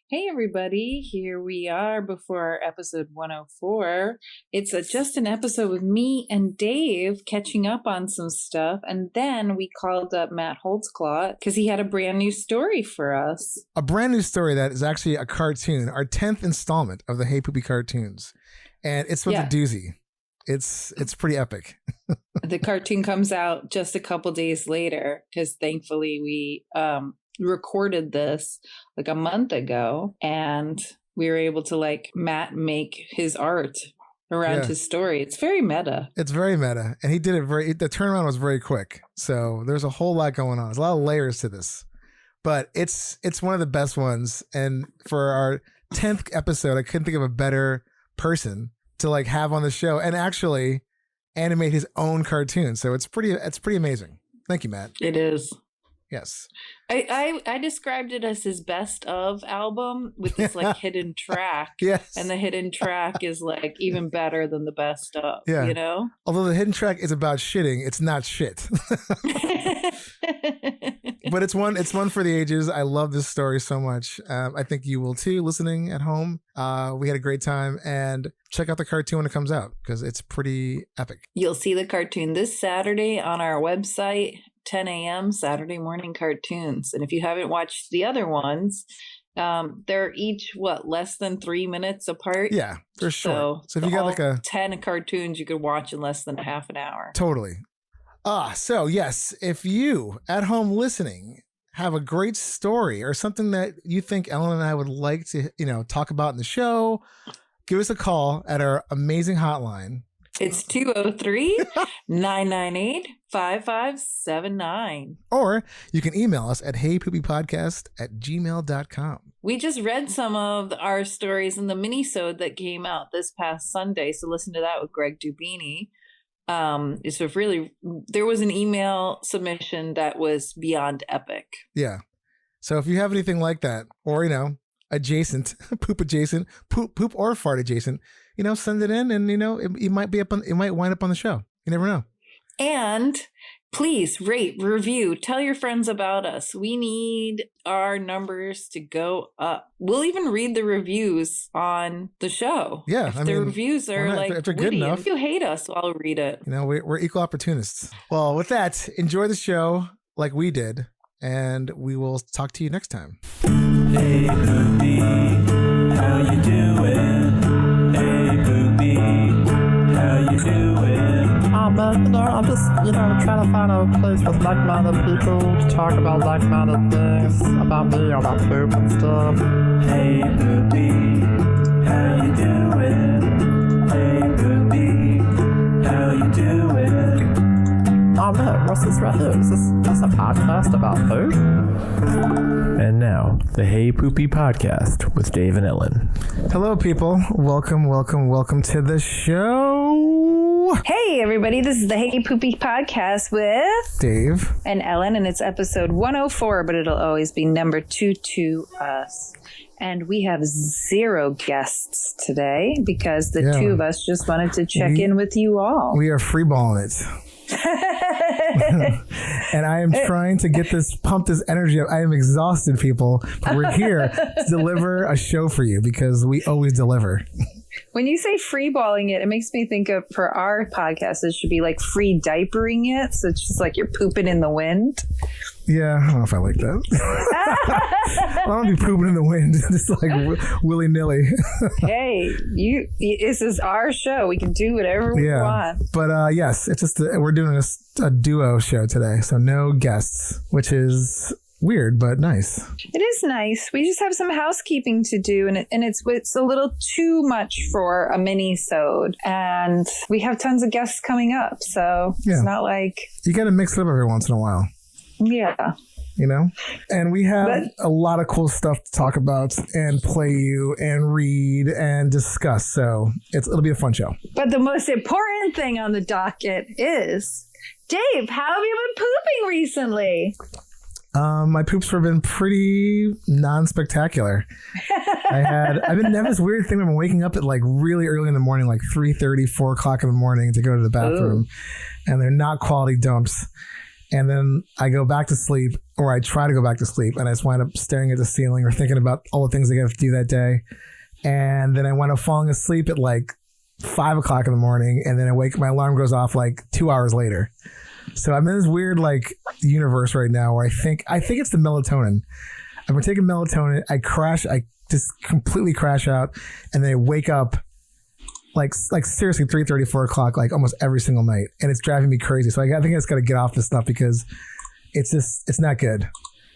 Hey everybody, here we are before episode 104. It's just an episode with me and Dave catching up on some stuff, and then we called up Matt Holtzclaw because he had a brand new story for us. A brand new story that is actually a cartoon, our 10th installment of the Hey Poopy cartoons, and it's with a doozy. It's pretty epic. The cartoon comes out just a couple days later because thankfully we recorded this like a month ago, and we were able to Matt make his art around his story. It's very meta. It's very meta, and he did it the turnaround was very quick, so there's a whole lot going on. There's a lot of layers to this, but it's one of the best ones. And for our 10th episode, I couldn't think of a better person to have on the show and actually animate his own cartoon. So it's pretty amazing. Thank you, Matt. It is. Yes. I described it as his best of album with this hidden track. Yes. And the hidden track is even better than the best of, you know? Although the hidden track is about shitting, it's not shit. But it's one for the ages. I love this story so much. I think you will too, listening at home. We had a great time, and check out the cartoon when it comes out because it's pretty epic. You'll see the cartoon this Saturday on our website, 10 a.m. Saturday morning cartoons. And if you haven't watched the other ones, they're each less than 3 minutes apart. Yeah, they're short. So if you got 10 cartoons you could watch in less than half an hour. Totally. So yes, if you at home listening have a great story or something that you think Ellen and I would like to, talk about in the show, give us a call at our amazing hotline. It's 203-998-5579. Or you can email us at heypoopypodcast@gmail.com. We just read some of our stories in the mini-sode that came out this past Sunday. So listen to that with Greg Dubini. There was an email submission that was beyond epic. Yeah. So if you have anything like that, or, adjacent, poop adjacent, poop or fart adjacent, send it in, and it might wind up on the show. You never know. And please rate, review, tell your friends about us. We need our numbers to go up. We'll even read the reviews on the show. Yeah, if the reviews are if they're good enough. If you hate us, I'll read it. We're equal opportunists. Well, with that, enjoy the show like we did, and we will talk to you next time. Hey Poopy, how you doing? Hey Poopy, how you doing? I'm just, trying to find a place with like-minded people to talk about like-minded things about me, about poop and stuff. Hey Poopy, how you doing? Hey Poopy, how you doing? Oh man, what's this right here? Is this a podcast about poop? And now, the Hey Poopy podcast with Dave and Ellen. Hello, people. Welcome to the show. Hey, everybody. This is the Hey Poopy podcast with Dave and Ellen, and it's episode 104, but it'll always be number 2 to us. And we have 0 guests today because the two of us just wanted to check in with you all. We are freeballing it. And I am trying to pump this energy up. I am exhausted, people. But we're here to deliver a show for you because we always deliver. When you say freeballing it makes me think of, for our podcast, it should be like free diapering it. So it's just like you're pooping in the wind. Yeah, I don't know if I like that. I don't be pooping in the wind, just willy-nilly. Hey, this is our show. We can do whatever we want. But yes, it's just we're doing a duo show today, so no guests, which is weird but nice. It is nice. We just have some housekeeping to do, and it's a little too much for a mini-sode, and we have tons of guests coming up, so it's not like you got to mix it up every once in a while. Yeah. And we have a lot of cool stuff to talk about and play you and read and discuss. So it'll be a fun show. But the most important thing on the docket is, Dave, how have you been pooping recently? My poops have been pretty non-spectacular. I've been having this weird thing. I've been waking up at really early in the morning, 3:30, 4 o'clock in the morning to go to the bathroom. Ooh. And they're not quality dumps. And then I go back to sleep, or I try to go back to sleep, and I just wind up staring at the ceiling or thinking about all the things I got to do that day. And then I wind up falling asleep at like 5 o'clock in the morning, and then my alarm goes off like 2 hours later. So I'm in this weird like universe right now where I think it's the melatonin. I've been taking melatonin. I just completely crash out, and then I wake up like seriously 3:30, 4 o'clock, like almost every single night, and it's driving me crazy. So I think I just got to get off this stuff because it's not good.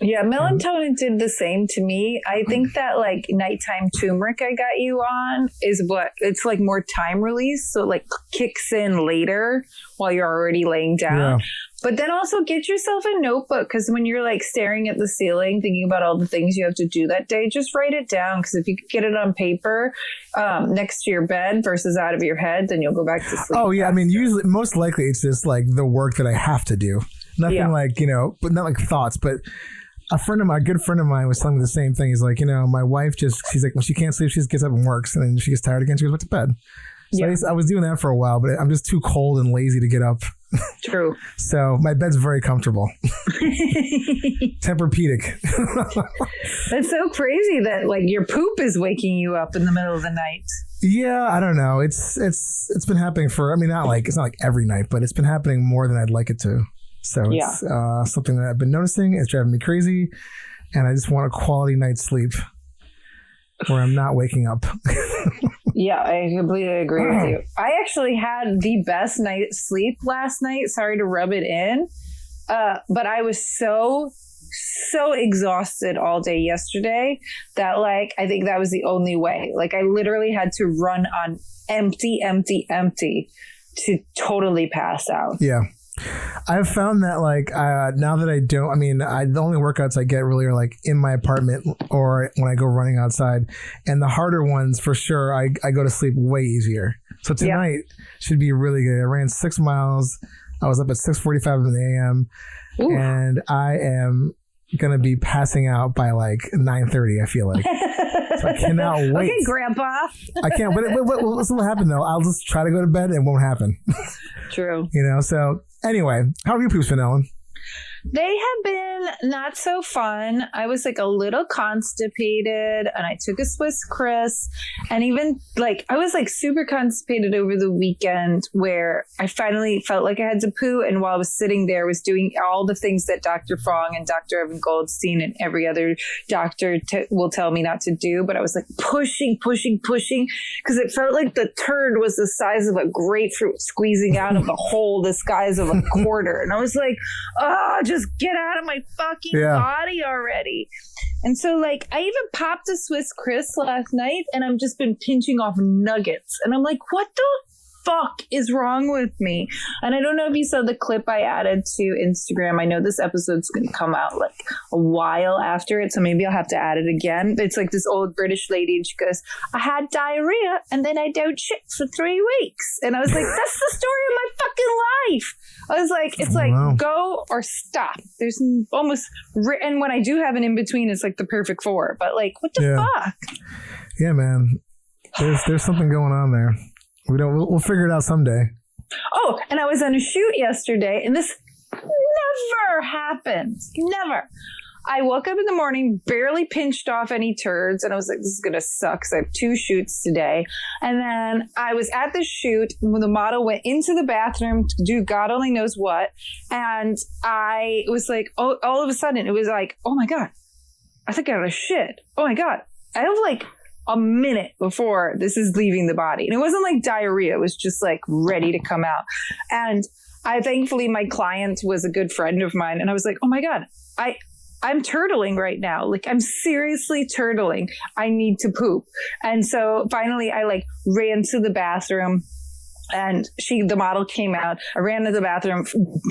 Yeah, melatonin did the same to me. I think that like nighttime turmeric I got you on is it's like more time release. So it like kicks in later while you're already laying down. Yeah. But then also get yourself a notebook, because when you're like staring at the ceiling, thinking about all the things you have to do that day, just write it down. Because if you could get it on paper next to your bed versus out of your head, then you'll go back to sleep. Oh, yeah. Faster. I mean, usually, most likely it's just like the work that I have to do. Nothing like, but not like thoughts. But a good friend of mine was telling me the same thing. He's like, my wife she's like, when she can't sleep, she just gets up and works. And then she gets tired again, she goes back to bed. So I was doing that for a while, but I'm just too cold and lazy to get up. True. So my bed's very comfortable. Tempur-Pedic. That's so crazy that like your poop is waking you up in the middle of the night. Yeah, I don't know. It's been happening it's not like every night, but it's been happening more than I'd like it to. So it's something that I've been noticing. It's driving me crazy, and I just want a quality night's sleep where I'm not waking up. Yeah, I completely agree with you. I actually had the best night's sleep last night. Sorry to rub it in. But I was so exhausted all day yesterday that like, I think that was the only way. Like I literally had to run on empty to totally pass out. Yeah. I've found that like now that the only workouts I get really are like in my apartment or when I go running outside, and the harder ones for sure I go to sleep way easier. So tonight should be really good. I ran 6 miles. I was up at 6:45 in the a.m. Ooh. And I am gonna be passing out by like 9:30. I feel like. So I cannot wait. Okay, Grandpa. I can't. But what's will happen though? I'll just try to go to bed and it won't happen. True. So. Anyway, how have your poops been, Ellen? They have been not so fun. I was like a little constipated, and I took a Swiss Chris, and even like I was like super constipated over the weekend where I finally felt like I had to poo. And while I was sitting there, I was doing all the things that Dr. Fong and Dr. Evan Goldstein and every other doctor will tell me not to do. But I was like pushing because it felt like the turd was the size of a grapefruit squeezing out of a hole the size of a quarter. And I was like, just get out of my fucking body already. And so like I even popped a Swiss Chris last night, and I've just been pinching off nuggets, and I'm like, what the fuck is wrong with me? And I don't know if you saw the clip I added to Instagram. I know this episode's going to come out like a while after it, so maybe I'll have to add it again. But it's like this old British lady, and she goes, I had diarrhea and then I don't shit for 3 weeks. And I was like, that's the story of my fucking life. I was like, it's like, go or stop. There's almost, and when I do have an in-between, it's like the perfect 4. But like, what the fuck? Yeah, man. There's something going on there. We'll figure it out someday. Oh, and I was on a shoot yesterday, and this never happens. Never. I woke up in the morning, barely pinched off any turds, and I was like, this is going to suck because I have 2 shoots today. And then I was at the shoot when the model went into the bathroom to do God only knows what. And I was like, all of a sudden, it was like, oh my God, I think I got a shit. Oh my God. I have like a minute before this is leaving the body. And it wasn't like diarrhea. It was just like ready to come out. And thankfully my client was a good friend of mine. And I was like, oh my God, I'm turtling right now. Like I'm seriously turtling. I need to poop. And so finally I like ran to the bathroom, and the model came out. I ran to the bathroom,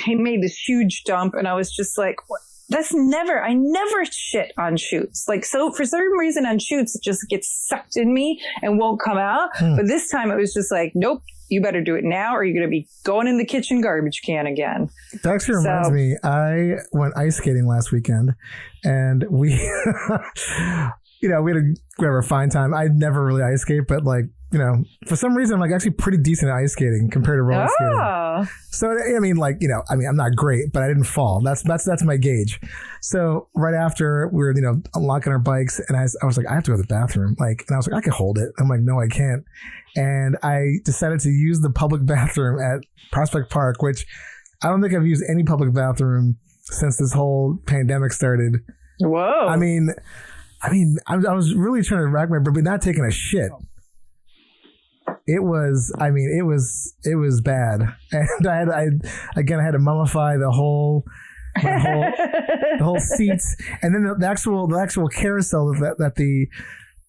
made this huge dump. And I was just like, what? I never shit on shoots. Like, so for some reason on shoots, it just gets sucked in me and won't come out. But this time it was just like, nope, you better do it now or you're going to be going in the kitchen garbage can again. That actually reminds me, I went ice skating last weekend, and we had a fine time. I never really ice skate, but like, for some reason, I'm like actually pretty decent at ice skating compared to roller skating. So, I'm not great, but I didn't fall. That's my gauge. So right after we were, unlocking our bikes, and I was like, I have to go to the bathroom. Like, and I was like, I can hold it. I'm like, no, I can't. And I decided to use the public bathroom at Prospect Park, which I don't think I've used any public bathroom since this whole pandemic started. Whoa. I was really trying to rack my brain, but not taking a shit. It was bad, and I had to mummify the whole seats, and then the actual carousel that the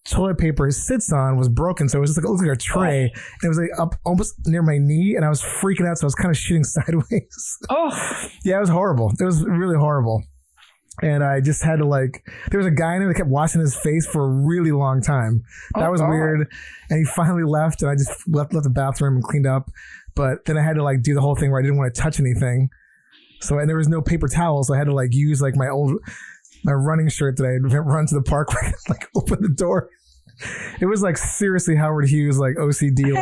toilet paper sits on was broken, so it was just like, it looked like a tray, and it was like up almost near my knee, and I was freaking out, so I was kind of shooting sideways. Yeah, it was horrible. It was really horrible. And I just had to there was a guy in there that kept washing his face for a really long time. That was weird. And he finally left, and I just left the bathroom and cleaned up. But then I had to do the whole thing where I didn't want to touch anything. So, and there was no paper towels. So I had to use my running shirt that I had run to the park, open the door. It was seriously Howard Hughes, OCD.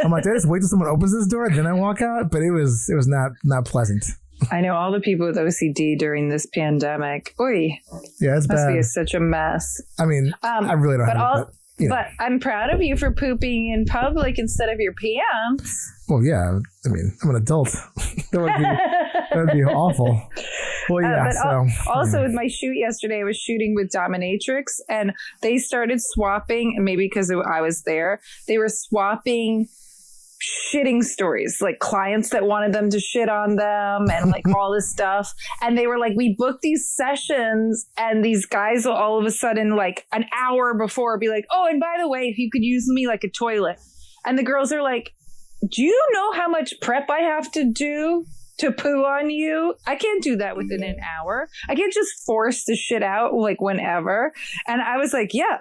I'm like, did I just wait till someone opens this door, then I walk out? But it was not pleasant. I know all the people with OCD during this pandemic. Oy. Yeah, it's must bad. be such a mess. I mean, I really don't have it. But I'm proud of you for pooping in public instead of your pants. Well, yeah. I mean, I'm an adult. that would be awful. Well, yeah. Also, with my shoot yesterday, I was shooting with Dominatrix, and they started swapping, and maybe because I was there, they were swapping shitting stories, like clients that wanted them to shit on them and all this stuff. And they were like, we booked these sessions, and these guys will all of a sudden an hour before be like, oh, and by the way, if you could use me like a toilet. And the girls are like, do you know how much prep I have to do to poo on you? I can't do that within an hour. I can't just force the shit out whenever. And I was like, yeah,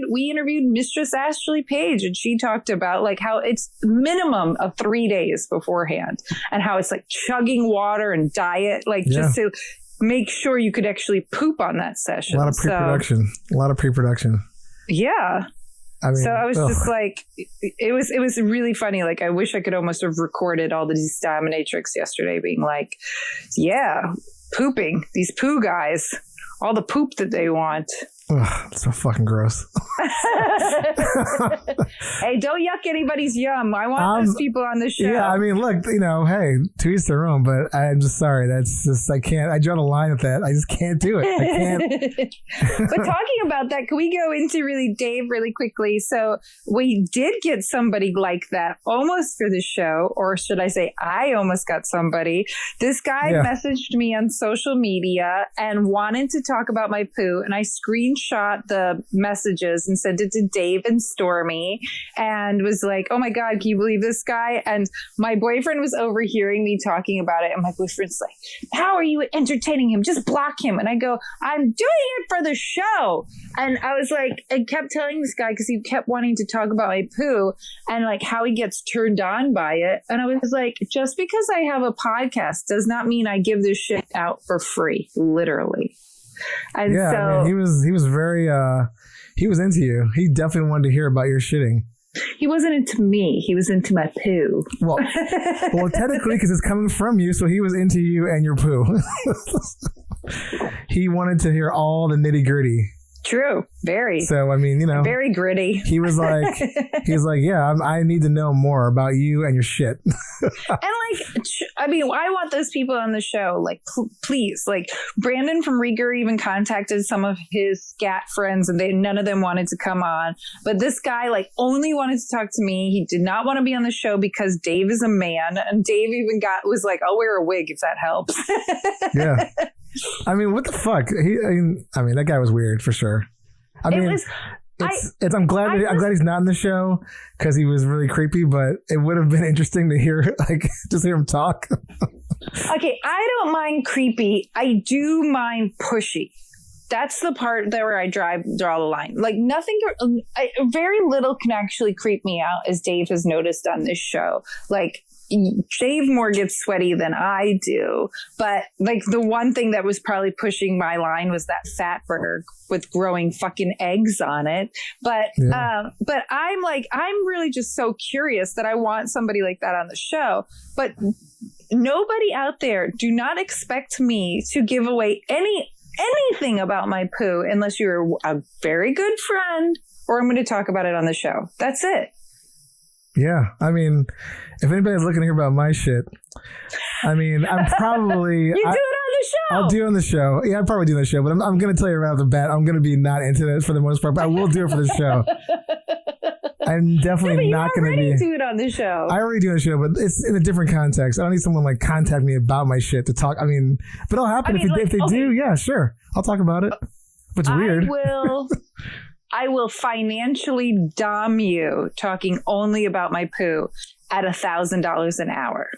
we interviewed Mistress Ashley Page, and she talked about how it's minimum of 3 days beforehand, and how it's chugging water and diet, just to make sure you could actually poop on that session. A lot of pre-production. Yeah. I mean, so I was just it was really funny. I wish I could almost have recorded all these dominatrix yesterday being like, yeah, pooping, these poo guys, all the poop that they want. Ugh, it's so fucking gross. Hey, don't yuck anybody's yum. I want those people on the show. Yeah, I mean, look, hey, to each their own, but I'm just sorry. That's just, I can't, I draw the line with that. I just can't do it. I can't. But talking about that, can we go into Dave really quickly? So we did get somebody like that almost for the show, or should I say I almost got somebody. This guy messaged me on social media and wanted to talk about my poo, and I screenshot the messages and sent it to Dave and Stormy, and was like, oh my God, can you believe this guy? And my boyfriend was overhearing me talking about it, and my boyfriend's like, how are you entertaining him? Just block him. And I go, I'm doing it for the show. And I was like, I kept telling this guy, because he kept wanting to talk about my poo and how he gets turned on by it. And I was like, just because I have a podcast does not mean I give this shit out for free, literally. And yeah, so I mean, he was very he was into you. He definitely wanted to hear about your shitting. He wasn't into me. He was into my poo. Well, technically, because it's coming from you, so he was into you and your poo. He wanted to hear all the nitty gritty. True. Very. So, I mean, very gritty. He was like, yeah, I need to know more about you and your shit. And I mean, I want those people on the show, please, Brandon from Rieger even contacted some of his scat friends, and none of them wanted to come on. But this guy only wanted to talk to me. He did not want to be on the show because Dave is a man, and Dave even was like, I'll wear a wig if that helps. Yeah. I mean, what the fuck? I mean, that guy was weird for sure. I mean, I'm glad he's not in the show because he was really creepy. But it would have been interesting to hear, just hear him talk. Okay, I don't mind creepy. I do mind pushy. That's the part there where I draw the line. Nothing, very little can actually creep me out, as Dave has noticed on this show. Dave more gets sweaty than I do, but like the one thing that was probably pushing my line was that Fatberg with growing fucking eggs on it. But I'm really just so curious that I want somebody like that on the show. But nobody out there, do not expect me to give away anything about my poo unless you're a very good friend or I'm going to talk about it on the show. That's it. Yeah, I mean, if anybody's looking to hear about my shit, I mean, I'm probably... You do it on the show! I'll do it on the show. Yeah, I'll probably do it on the show, but I'm going to tell you right off the bat, I'm going to be not into this for the most part, but I will do it for the show. I'm definitely not going to be... You already do it on the show. I already do it on the show, but it's in a different context. I don't need someone like contact me about my shit to talk. I mean, but it'll happen if they do. Yeah, sure. I'll talk about it. If it's weird. I will financially dom you talking only about my poo at $1,000 an hour.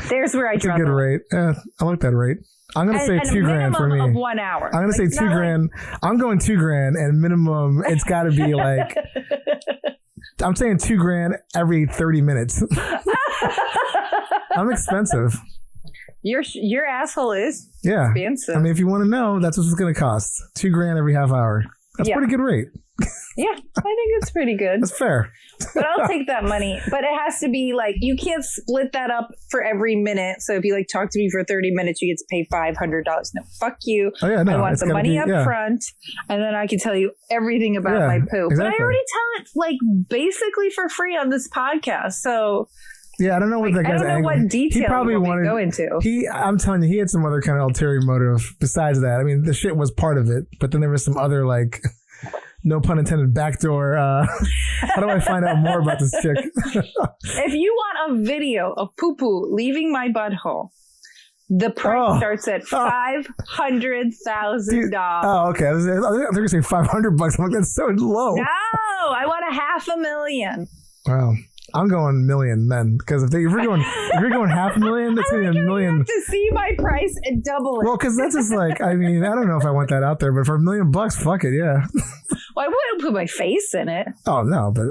There's where I draw. That's a good rate. Yeah, I like that rate. I'm going to say $2,000 for me. Of 1 hour. I'm going to say $2,000. I'm going $2,000 and minimum. It's got to be like. I'm saying $2,000 every 30 minutes. I'm expensive. Your asshole is expensive. I mean, if you want to know, that's what it's going to cost. $2,000 every half hour. That's a pretty good rate. Yeah, I think it's pretty good. That's fair. But I'll take that money. But it has to be like, you can't split that up for every minute. So if you like talk to me for 30 minutes, you get to pay $500. No, fuck you. Oh, yeah, no, I want the money up front. And then I can tell you everything about my poo. Exactly. But I already tell it like basically for free on this podcast. So... Yeah, I don't know what that guy's I don't know what detail he probably wanted to go into. I'm telling you, he had some other kind of ulterior motive besides that. I mean, the shit was part of it, but then there was some other, like, no pun intended, backdoor. How do I find out more about this chick? If you want a video of poo-poo leaving my butthole, the price starts at $500,000. Oh, okay. I was going to say $500. I'm like, that's so low. No, I want $500,000. Wow. I'm going $1 million then, because if you're going $500,000, it's going to be $1 million. You have to see my price and double it. Well, because that's just like, I mean, I don't know if I want that out there, but for $1 million, fuck it, yeah. Well, I wouldn't put my face in it. Oh no, but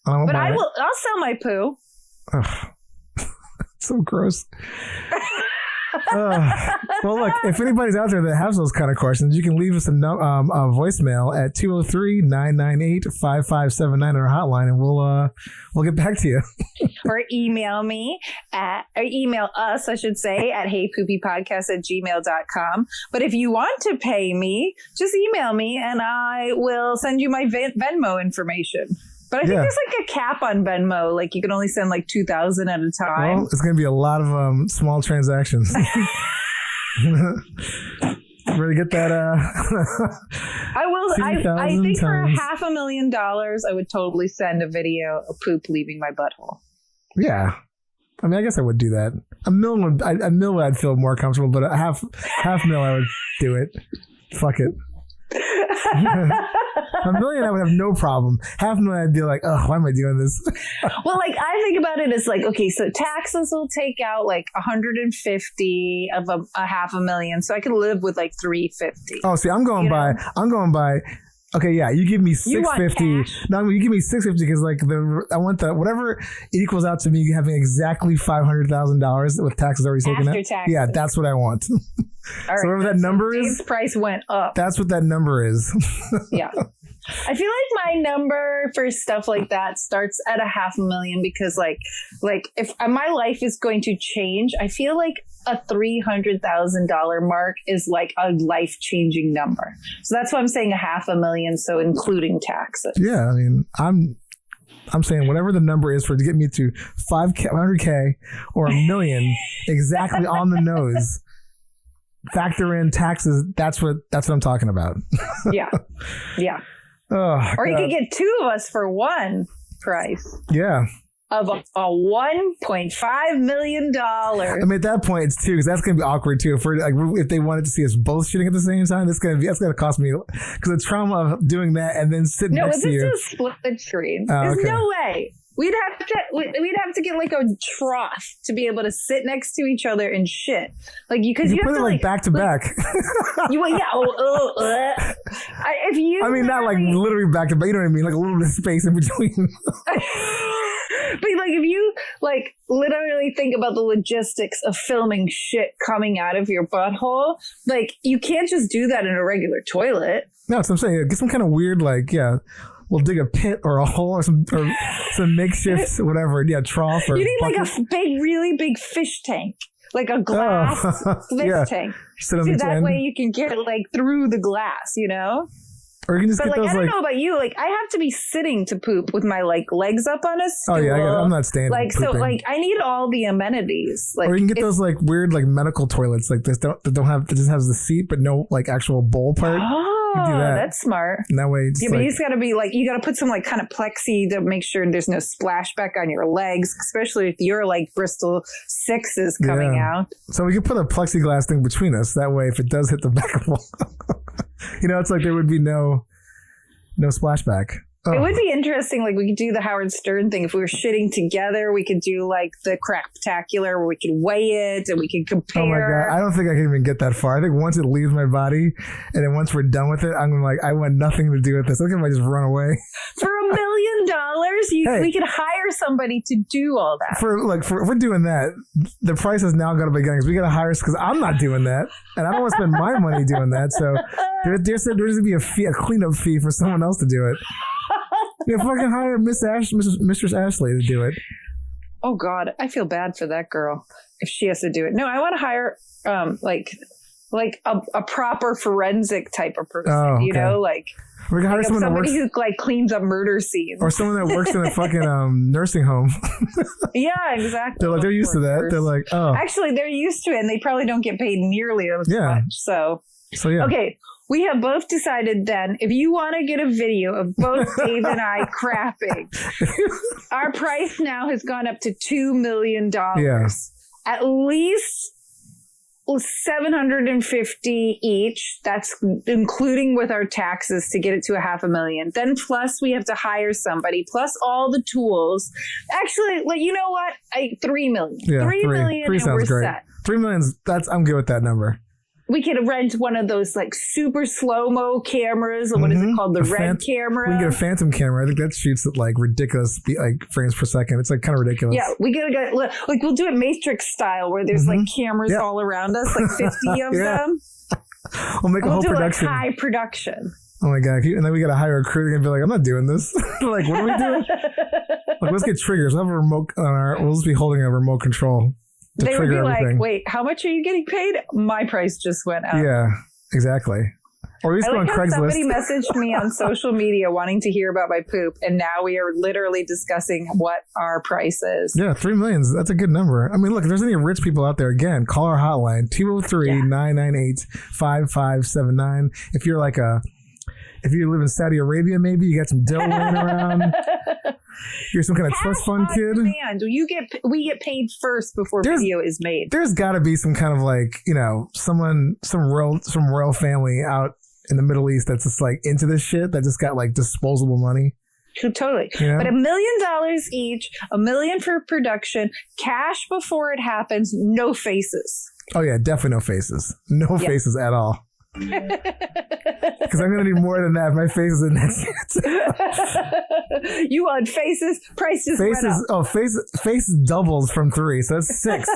But I will. I'll sell my poo. So gross. Well, look, if anybody's out there that has those kind of questions, you can leave us a voicemail at 203-998-5579 on our hotline, and we'll get back to you. Or email us, I should say, at heypoopypodcast@gmail.com. But if you want to pay me, just email me and I will send you my Venmo information. But I think there's like a cap on Venmo. Like you can only send like 2,000 at a time. Well, it's going to be a lot of small transactions. Ready to get that? I will. I think for $500,000, I would totally send a video of poop leaving my butthole. Yeah. I mean, I guess I would do that. $1 million, I'd feel more comfortable, but $500,000, I would do it. Fuck it. $1 million, I would have no problem. $500,000, I'd be like, oh, why am I doing this? Well, like I think about it as like, okay, so taxes will take out like 150 of a $500,000, so I could live with like 350. Oh, see, I'm going by. Okay, yeah, you give me $650. No, you give me $650 because like I want the whatever equals out to me having exactly $500,000 with taxes already taken out. Yeah, that's what I want. All right, so whatever that number is, Dave's price went up. That's what that number is. Yeah. I feel like my number for stuff like that starts at $500,000 because like if my life is going to change, I feel like a $300,000 mark is like a life-changing number. So that's why I'm saying $500,000. So including taxes. Yeah, I mean, I'm saying whatever the number is for to get me to 500K or $1 million, exactly on the nose. Factor in taxes. That's what I'm talking about. Yeah. Oh, or you could get two of us for one price. Yeah. Of a $1.5 million. I mean, at that point, it's two, because that's going to be awkward too. If they wanted to see us both shooting at the same time, that's going to cost me, because the trauma of doing that and then sitting next to you. No, this is a split screen. There's no way. We'd have to get like a trough to be able to sit next to each other and shit. Like you have put to it like back to back. If you, I mean, not like literally back to back. You know what I mean? Like a little bit of space in between. like if you like literally think about the logistics of filming shit coming out of your butthole, like you can't just do that in a regular toilet. No, that's what I'm saying. Get some kind of weird, like, we'll dig a pit or a hole or some makeshift whatever. Yeah, trough or you need bucket. like a really big fish tank. Like a glass fish tank. So that way you can get it like through the glass, you know? Or you can just get those I don't know about you. Like I have to be sitting to poop with my like legs up on a stool. Oh yeah, I'm not standing. Like pooping. So like I need all the amenities. Like, or you can get those like weird like medical toilets like this that just has the seat but no like actual bowl part. Oh, that's smart. And that way, but you just got to be like, you got to put some like kind of plexi to make sure there's no splashback on your legs, especially if you're like Bristol 6s coming out. So we could put a plexiglass thing between us. That way, if it does hit the back of the wall, it's like there would be no splashback. Oh. It would be interesting. Like we could do the Howard Stern thing. If we were shitting together, we could do like the craptacular where we could weigh it and we could compare. Oh my God. I don't think I can even get that far. I think once it leaves my body and then once we're done with it, I'm like, I want nothing to do with this. I think I might just run away. For $1 million, we could hire somebody to do all that. For if we're doing that, the price has now got to be getting. We got to hire because I'm not doing that, and I don't want to spend my money doing that. So there's going to be a cleanup fee for someone else to do it. If I can hire Mistress Ashley to do it. Oh God, I feel bad for that girl if she has to do it. No, I want to hire like a proper forensic type of person. Oh, okay. You know, like we can hire somebody who like cleans up murder scenes, or someone that works in a fucking nursing home. Yeah, exactly. They're used to that. They're like, oh, actually, they're used to it, and they probably don't get paid nearly as much. So yeah. Okay. We have both decided then, if you want to get a video of both Dave and I crapping, our price now has gone up to $2 million. Yeah. At least $750 each. That's including with our taxes to get it to $500,000. Then plus we have to hire somebody, plus all the tools. Actually, like, you know what? $3 million. Yeah, $3 million and we're great. set. $3 million, I'm good with that number. We could rent one of those like super slow-mo cameras. What is it called? The red camera. We can get a phantom camera. I think that shoots at like ridiculous like frames per second. It's like kind of ridiculous. Yeah, we gotta get like we'll do it Matrix style where there's like cameras all around us, like 50 of them. We'll make a whole production. Like high production. Oh my God. And then we gotta hire a crew and be like, I'm not doing this. Like, what are we doing? Like, let's get triggers. We'll have a remote we'll just be holding a remote control. They would be everything. Like, wait, how much are you getting paid? My price just went up. Yeah, exactly. Or at least go on Craigslist. Somebody messaged me on social media wanting to hear about my poop, and now we are literally discussing what our price is. Yeah, $3 million. That's a good number. I mean, look, if there's any rich people out there, again, call our hotline, 203-998-5579. If you're like if you live in Saudi Arabia, maybe you got some dough laying around. You're some kind of trust fund kid. Demand. We get paid first before video is made. There's got to be some kind of like, some royal family out in the Middle East that's just like into this shit that just got like disposable money. Totally. But $1 million each, $1 million for production, cash before it happens, no faces. Oh yeah, definitely no faces. No faces at all. Because I'm gonna need more than that. My face is in that shit. You want faces? Price just faces, went up. Oh, face doubles from 3, so that's 6.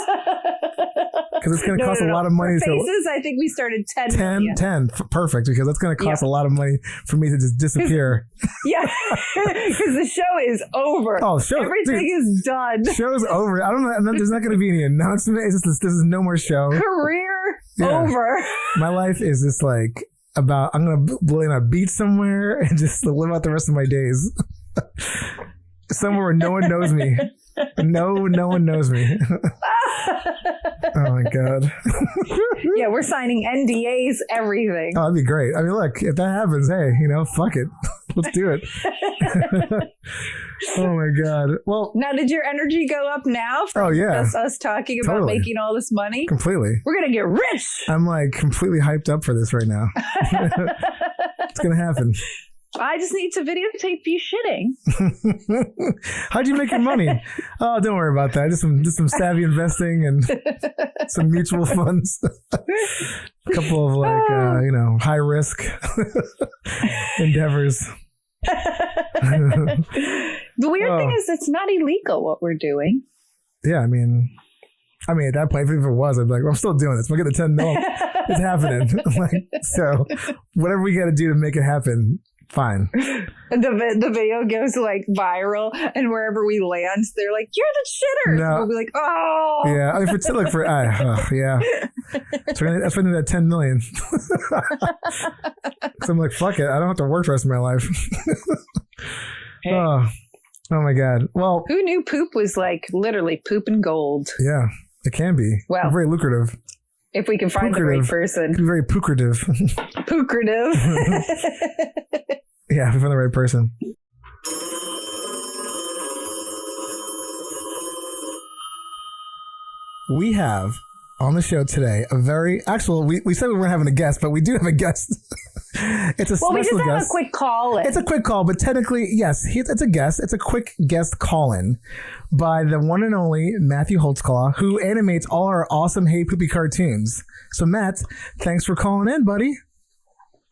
Because it's gonna cost a lot of money. For faces, I think we started 10. Perfect. Because that's gonna cost a lot of money for me to just disappear. Yeah, because the show is over. Oh, everything is done. Show's over. I don't know. There's not gonna be any announcement. It's just this is no more show. Career over. My life is just like I'm gonna be on a beach somewhere and just live out the rest of my days somewhere where no one knows me. No one knows me. Oh my God. Yeah, we're signing NDAs, everything. Oh, that'd be great. I mean, look, if that happens, hey, fuck it. Let's do it. Oh my God. Well, now, did your energy go up now from us talking about making all this money? Completely. We're going to get rich. I'm like completely hyped up for this right now. It's going to happen. I just need to videotape you shitting. How'd you make your money? Oh, don't worry about that. Just some savvy investing and some mutual funds. A couple of like high risk endeavors. The weird thing is it's not illegal what we're doing. Yeah, I mean, at that point, if it was, I'd be like, well, I'm still doing this. We'll get the 10 mil. It's happening. So whatever we got to do to make it happen, fine. The video goes like viral, and wherever we land, they're like, "You're the shitter." No. We'll be like, "Oh." Yeah, I mean, yeah. That's when that 10 million. So I'm like, fuck it. I don't have to work the rest of my life. Hey. Oh my God. Well, Who knew poop was like literally poop and gold? yeah, it can be. Well, very lucrative. If we can find the right person. Very pucrative. Pucrative. Yeah, if we find the right person. We have on the show today we said we weren't having a guest, but we do have a guest. It's a special guest. We just have a quick call-in. It's a quick call, but technically, yes, it's a guest. It's a quick guest call-in by the one and only Matthew Holtzclaw, who animates all our awesome Hey Poopy cartoons. So, Matt, thanks for calling in, buddy.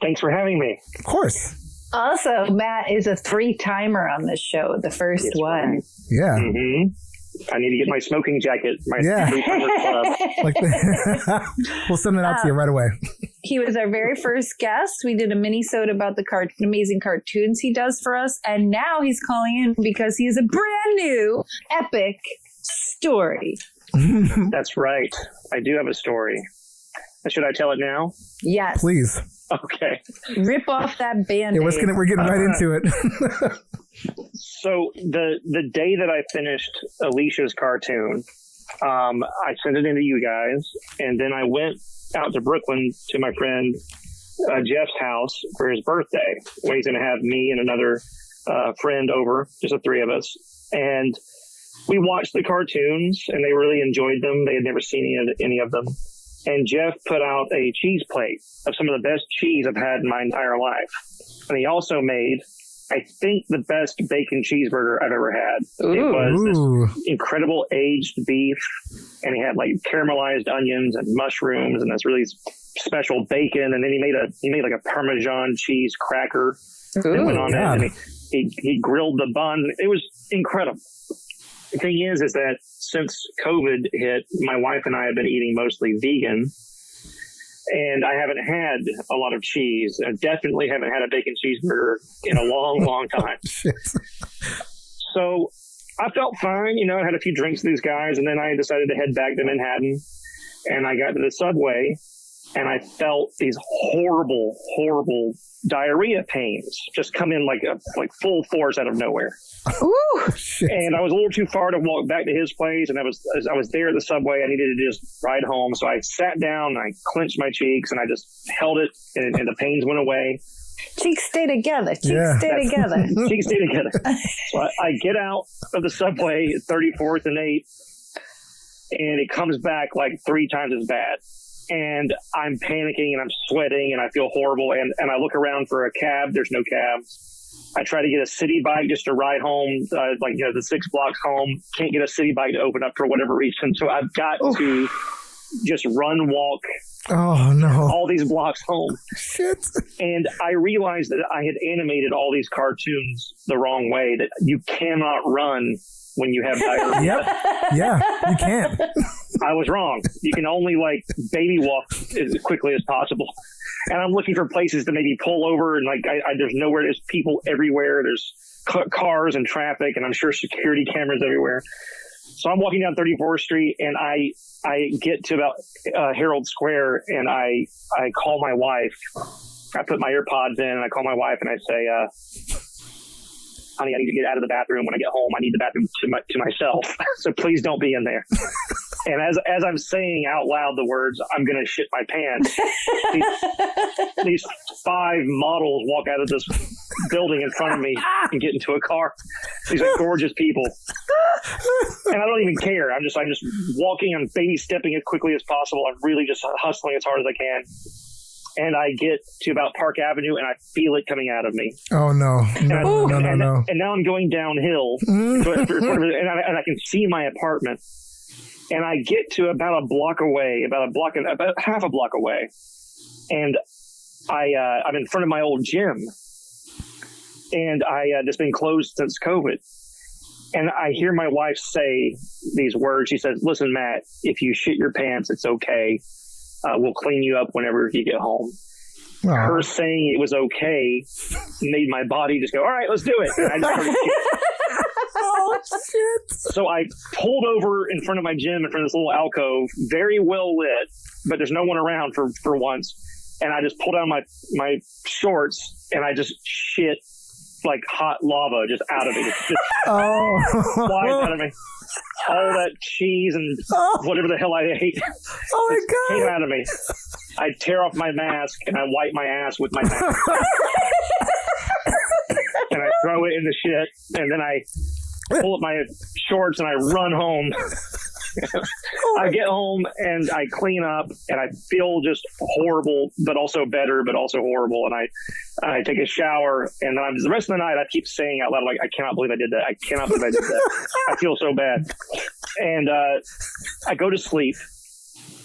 Thanks for having me. Of course. Also, Matt is a 3-timer on this show, the first one. Right. Yeah. Mm-hmm. I need to get my smoking jacket. My 3-timer club. We'll send it out to you right away. He was our very first guest. We did a mini-sode about the amazing cartoons he does for us. And now he's calling in because he has a brand new epic story. That's right. I do have a story. Should I tell it now? Yes. Please. Okay. Rip off that Band-Aid. Yeah, we're getting right into it. So the day that I finished Alicia's cartoon, I sent it into you guys, and then I went out to Brooklyn to my friend Jeff's house for his birthday, where he's going to have me and another friend over, just the three of us. And we watched the cartoons, and they really enjoyed them. They had never seen any of them. And Jeff put out a cheese plate of some of the best cheese I've had in my entire life. And he also made, I think, the best bacon cheeseburger I've ever had. Ooh. It was this incredible aged beef, and he had like caramelized onions and mushrooms and this really special bacon. And then he made like a Parmesan cheese cracker that went on it. And he grilled the bun. It was incredible. The thing is that since COVID hit, my wife and I have been eating mostly vegan, and I haven't had a lot of cheese. I definitely haven't had a bacon cheeseburger in a long, long time. So I felt fine. I had a few drinks with these guys, and then I decided to head back to Manhattan, and I got to the subway, and I felt these horrible, horrible diarrhea pains just come in like full force out of nowhere. Ooh. And I was a little too far to walk back to his place, and as I was there at the subway, I needed to just ride home. So I sat down, and I clenched my cheeks, and I just held it, and the pains went away. Cheeks stay together. Cheeks stay together. Cheeks stay together. So I get out of the subway at 34th and 8th, and it comes back like 3 times as bad. And I'm panicking, and I'm sweating, and I feel horrible. And I look around for a cab. There's no cab. I try to get a city bike just to ride home, the 6 blocks home. Can't get a city bike to open up for whatever reason. So I've got to just walk. Oh, no. All these blocks home. Shit. And I realized that I had animated all these cartoons the wrong way, that you cannot run when you have diarrhea. Yep. Yeah, you can't. I was wrong. You can only baby walk as quickly as possible. And I'm looking for places to maybe pull over, and there's nowhere. There's people everywhere. There's cars and traffic, and I'm sure security cameras everywhere. So I'm walking down 34th Street, and I get to about Herald Square, and I call my wife. I put my AirPods in, and I call my wife, and I say, honey, I need to get out of the bathroom when I get home. I need the bathroom to myself. So please don't be in there. And as I'm saying out loud the words, I'm going to shit my pants, these 5 models walk out of this building in front of me and get into a car. These are gorgeous people. And I don't even care. I'm just walking. I'm baby stepping as quickly as possible. I'm really just hustling as hard as I can. And I get to about Park Avenue, and I feel it coming out of me. Oh, no. No. And now I'm going downhill, and I can see my apartment. And I get to about a block away, about half a block away. And I'm in front of my old gym. And that's been closed since COVID. And I hear my wife say these words. She says, "Listen, Matt, if you shit your pants, it's okay. We'll clean you up whenever you get home." Aww. Her saying it was okay made my body just go, "All right, let's do it." And I just started shitting. Oh, shit. So I pulled over in front of my gym, in front of this little alcove, very well lit, but there's no one around for once. And I just pulled down my shorts and I just shit like hot lava just out of me. Just flies out of me. All that cheese and whatever the hell I ate came out of me. I tear off my mask and I wipe my ass with my mask. And I throw it in the shit, and then I pull up my shorts and I run home. I get home and I clean up and I feel just horrible, but also better, but also horrible. And I take a shower, and then the rest of the night I keep saying out loud, like, I cannot believe I did that. I cannot believe I did that. I feel so bad. And I go to sleep,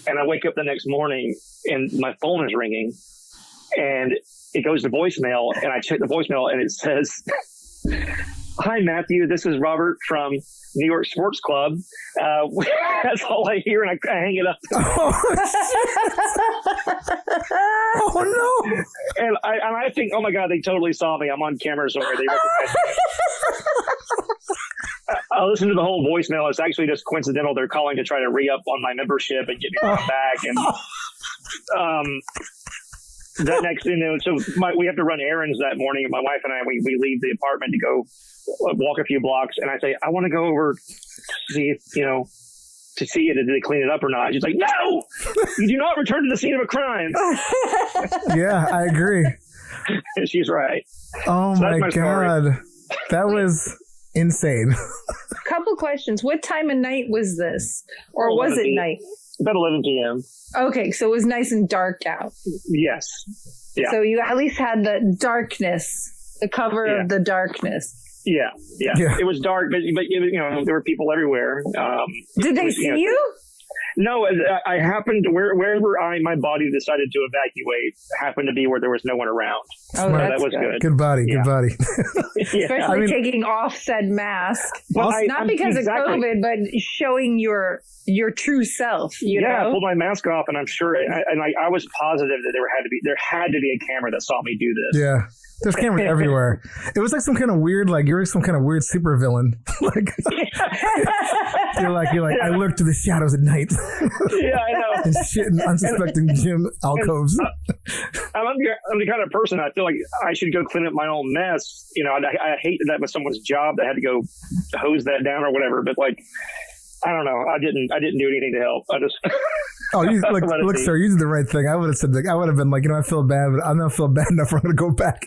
and I wake up the next morning and my phone is ringing, and it goes to voicemail, and I check the voicemail and it says, "Hi, Matthew, this is Robert from New York Sports Club." That's all I hear, and I hang it up. Oh no! And I think, oh my God, they totally saw me. I'm on camera somewhere. They recognize me. I listened to the whole voicemail. It's actually just coincidental. They're calling to try to re-up on my membership and get me back. And that next, we have to run errands that morning. My wife and I, we leave the apartment to go walk a few blocks, and I say, "I want to go over to see if, to see it. Did they clean it up or not?" She's like, "No, you do not return to the scene of a crime." Yeah, I agree. And she's right. Oh So my that's my God, story. that was insane. Couple questions. What time of night was this? Or was 11 it p.m. night? About 11 p.m. Okay, so it was nice and dark out. Yes. Yeah. So you at least had the darkness, the cover of the darkness. Yeah. It was dark, but there were people everywhere. Did they see you? No, I happened to wherever my body decided to evacuate happened to be where there was no one around. Oh, So that's that was good. Good body. Yeah. Good body. Especially taking off said mask. Not because of COVID, but showing your true self. I pulled my mask off, and I'm sure, I was positive that there had to be a camera that saw me do this. Yeah. There's cameras everywhere. It was like some kind of weird, you're some kind of weird super villain. You're like, I lurk through the shadows at night. Yeah, I know. And shit in unsuspecting gym alcoves. I'm the kind of person, I feel like I should go clean up my own mess. I hate that was someone's job that had to go hose that down or whatever. But I don't know. I didn't do anything to help. I just. Look, sir, you did the right thing. I would have said, I would have been like, I feel bad, but I don't feel bad enough. I'm going to go back.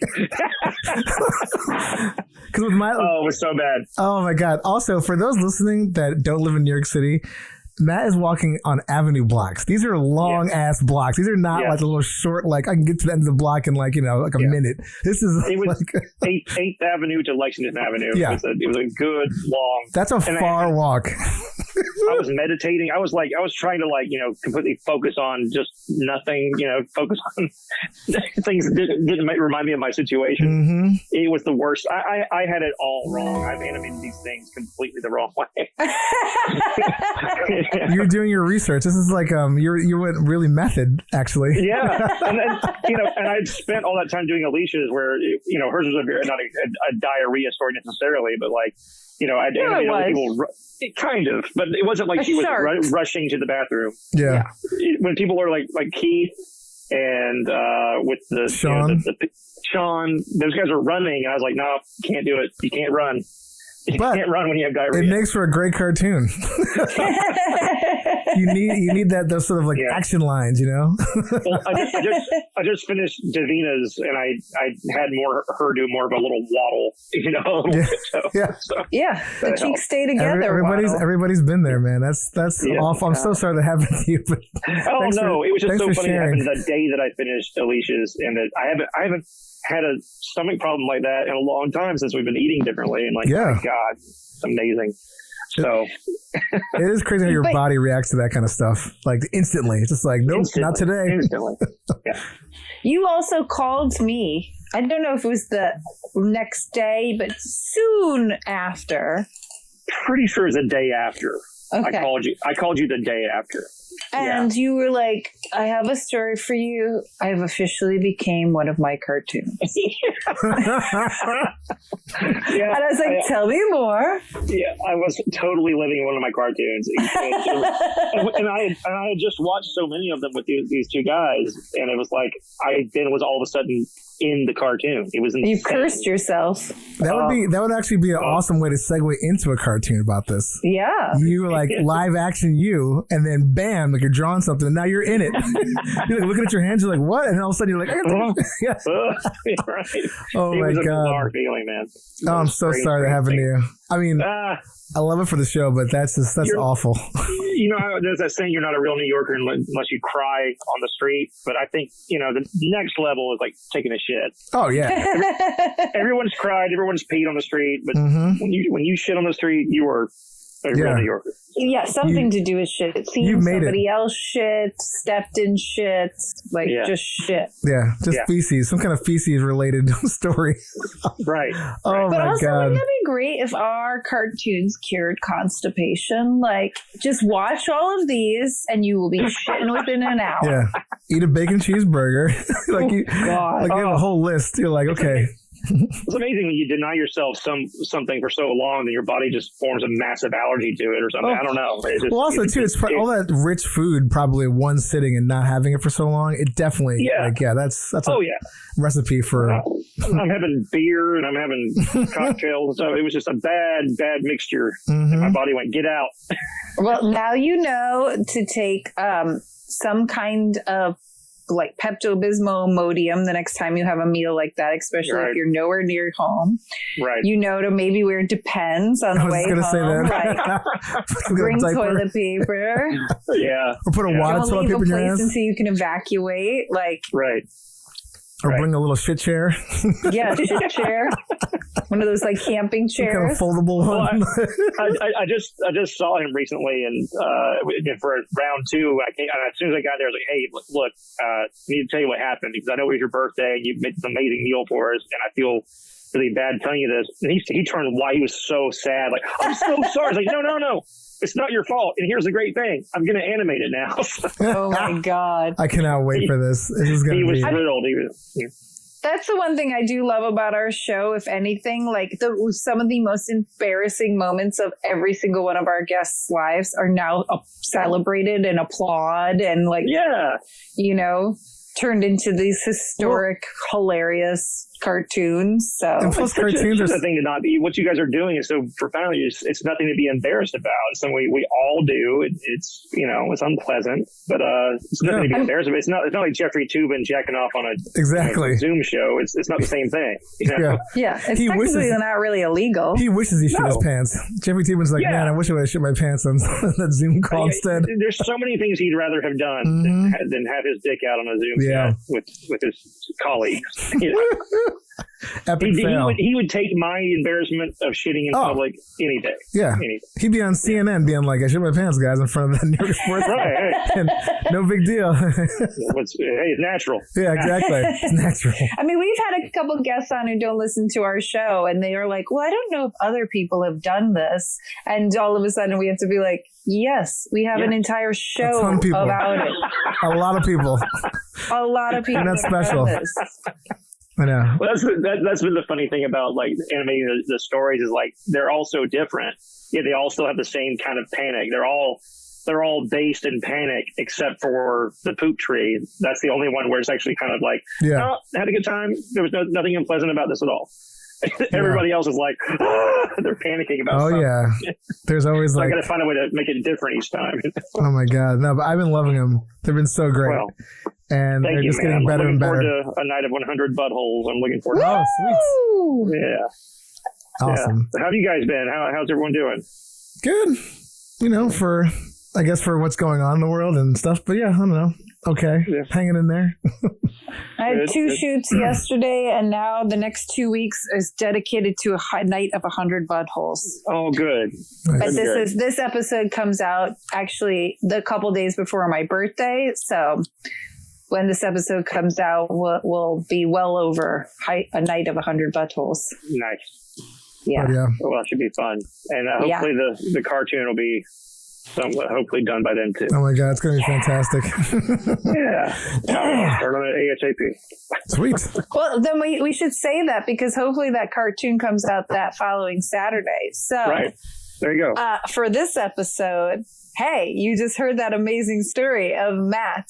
Because it was so bad. Oh my God. Also, for those listening that don't live in New York City, Matt is walking on avenue blocks. These are long ass blocks. These are not like a little short, I can get to the end of the block in a minute. This is it was 8th Avenue to Lexington Avenue. Yeah. It was a good long. That's a far walk. I was meditating. I was trying to completely focus on just nothing, focus on things that didn't remind me of my situation. Mm-hmm. It was the worst. I had it all wrong. I made these things completely the wrong way. You're doing your research. This is you went really method, actually. Yeah, and I'd spent all that time doing Alicia's, where hers was not a diarrhea story necessarily, but I did people. Kind of, but it wasn't like she was rushing to the bathroom. Yeah. When people are like Keith and with the Sean, Sean, those guys are running, and I was like, no, can't do it. You can't run. You can't run when you have diarrhea. It makes for a great cartoon. You need those sort of action lines, Well, I just finished Davina's, and I had her do more of a little waddle, the cheeks stay together. Everybody's been there, man. That's awful. I'm so sorry that happened to you. But it was just so funny. Sharing. It happened the day that I finished Alicia's, and that I haven't had a stomach problem like that in a long time since we've been eating differently. And oh my God, it's amazing. So it is crazy how your body reacts to that kind of stuff. Instantly. It's just nope, not today. Instantly. Yeah. You also called me. I don't know if it was the next day, but soon after. pretty sure it's the day after. Okay. I called you the day after. And you were like, I have a story for you. I've officially became one of my cartoons. Yeah, and I was like, tell me more. Yeah, I was totally living one of my cartoons. and I had just watched so many of them with these two guys, and it was like I then was all of a sudden in the cartoon. It was insane. You cursed yourself. That would actually be an awesome way to segue into a cartoon about this. Yeah. You were like live action you, and then bam, like you're drawing something, and now you're in it. You're like looking at your hands, you're like, what? And then all of a sudden you're like, yeah. Right. Oh it my was a God. bizarre feeling, man. Oh, I'm so sorry that happened to you. I mean, I love it for the show, but that's awful. You know, there's that saying, you're not a real New Yorker unless you cry on the street. But I think, you know, the next level is like taking a shit. Oh, yeah. Everyone's cried, everyone's peed on the street. But when you shit on the street, you are a real New Yorker. Yeah, something to do with shit. Seeing somebody else shit, stepped in shit, just shit. Yeah, just feces, some kind of feces related story. Right. Oh but my also, God. wouldn't that be great if our cartoons cured constipation? Like, just watch all of these and you will be shitting within an hour. Yeah. Eat a bacon cheeseburger. you have a whole list. You're like, okay. It's amazing when you deny yourself something for so long that your body just forms a massive allergy to it or something. I don't know. Well, also too, it's all that rich food probably in one sitting and not having it for so long. It definitely, that's a recipe for. I'm having beer and I'm having cocktails. So it was just a bad mixture. And my body went, get out. Well, now you know to take some kind of like Pepto-Bismol Imodium the next time you have a meal like that, especially if you're nowhere near home. Right. You know to maybe wear Depends on the way home. Say that. Like, bring toilet paper. Yeah. Or put a wad of toilet paper in your hands. Until you can evacuate. Like. Right. Or bring a little shit chair. Yeah, shit chair. One of those like camping chairs. Kind of foldable one. I just saw him recently, and for round two, as soon as I got there, I was like, "Hey, look, I need to tell you what happened because I know it was your birthday and you made this amazing meal for us, and I feel really bad telling you this." And he turned white. He was so sad. Like, I'm so sorry. I was like, no. It's not your fault. And here's the great thing. I'm going to animate it now. Oh, my God. I cannot wait for this. He was thrilled. That's the one thing I do love about our show, if anything. Like, some of the most embarrassing moments of every single one of our guests' lives are now celebrated and applauded and, like, you know, turned into these historic, hilarious cartoons. So, and plus cartoons are the thing to not be. What you guys are doing is so profound. It's nothing to be embarrassed about. It's something we all do. It's it's unpleasant, but it's nothing to be embarrassed about. It's not like Jeffrey Toobin jacking off on a Zoom show. It's not the same thing. You know? Yeah. It's technically not really illegal. He wishes he shit his pants. Jeffrey Toobin's like, man, I wish I would have shit my pants on that Zoom call instead. There's so many things he'd rather have done than have his dick out on a Zoom show with his colleagues. You know? Epic fail. He would take my embarrassment of shitting in public any day. Yeah. Any day. He'd be on CNN being like, I shit my pants, guys, in front of that New York sports. Right. And no big deal. It's natural. Yeah, exactly. It's natural. I mean, we've had a couple guests on who don't listen to our show, and they are like, well, I don't know if other people have done this. And all of a sudden we have to be like, yes, we have an entire show about it. A lot of people. A lot of people. You're not special. I know. Well, that's been the funny thing about like animating the stories is like they're all so different. Yeah, they all still have the same kind of panic. They're all based in panic except for the poop tree. That's the only one where it's actually kind of like, oh, had a good time. There was nothing unpleasant about this at all. Everybody else is like, they're panicking about something. Yeah. There's always so like, I got to find a way to make it different each time. Oh my God. No, but I've been loving them. They've been so great. Well, and they're just getting better and better. I'm looking forward to a night of 100 buttholes. I'm looking forward to that. Oh, sweet. Yeah. Awesome. Yeah. How have you guys been? How's everyone doing? Good. You know, for what's going on in the world and stuff. But yeah, I don't know. Okay. Yeah. Hanging in there. I had two shoots yesterday, and now the next 2 weeks is dedicated to a night of 100 buttholes. Oh, good. But this episode comes out actually the couple days before my birthday, so when this episode comes out, we'll be well over a night of 100 buttholes. Nice. Yeah. But, yeah. Well, that should be fun. And hopefully the cartoon will be hopefully done by then too. Oh my God, it's gonna be fantastic. Yeah. Start on it ASAP. Sweet. Well, then we should say that because hopefully that cartoon comes out that following Saturday. So Right. There you go. For this episode, hey, you just heard that amazing story of Matt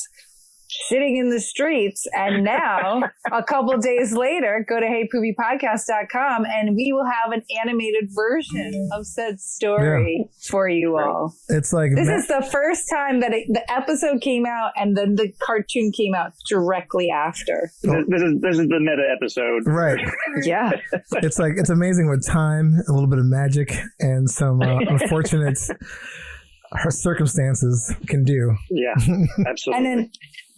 shitting in the streets. And now, a couple days later, go to heypoopypodcast.com and we will have an animated version of said story for you all. It's like This is the first time that the episode came out and then the cartoon came out directly after. This is the meta episode. right. Yeah. It's amazing what time, a little bit of magic, and some unfortunate circumstances can do. Yeah, absolutely. And then,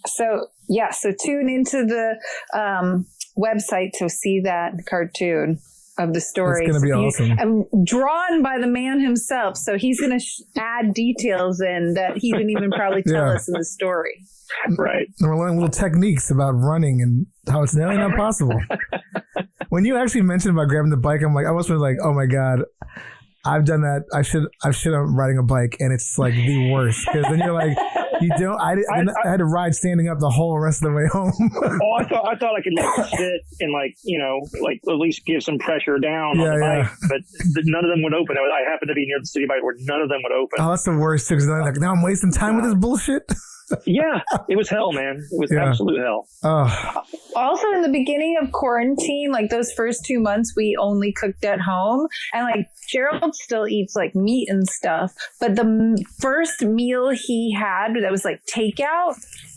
so tune into the website to see that cartoon of the story. It's going to be awesome. Drawn by the man himself. So he's going to add details in that he didn't even probably tell us in the story. Right. And we're learning little techniques about running and how it's nearly not possible. When you actually mentioned about grabbing the bike, I was like, oh my God, I've done that. I should have riding a bike, and it's like the worst because then you're like, you don't. I had to ride standing up the whole rest of the way home. I thought I could like sit and like at least give some pressure down on the bike, but none of them would open. I happened to be near the city bike where none of them would open. Oh, that's the worst too. Because like now I'm wasting time with this bullshit. Yeah, it was hell, man. It was absolute hell. Also, in the beginning of quarantine, like those first 2 months, we only cooked at home. And like Gerald still eats like meat and stuff. But the first meal he had that was like takeout,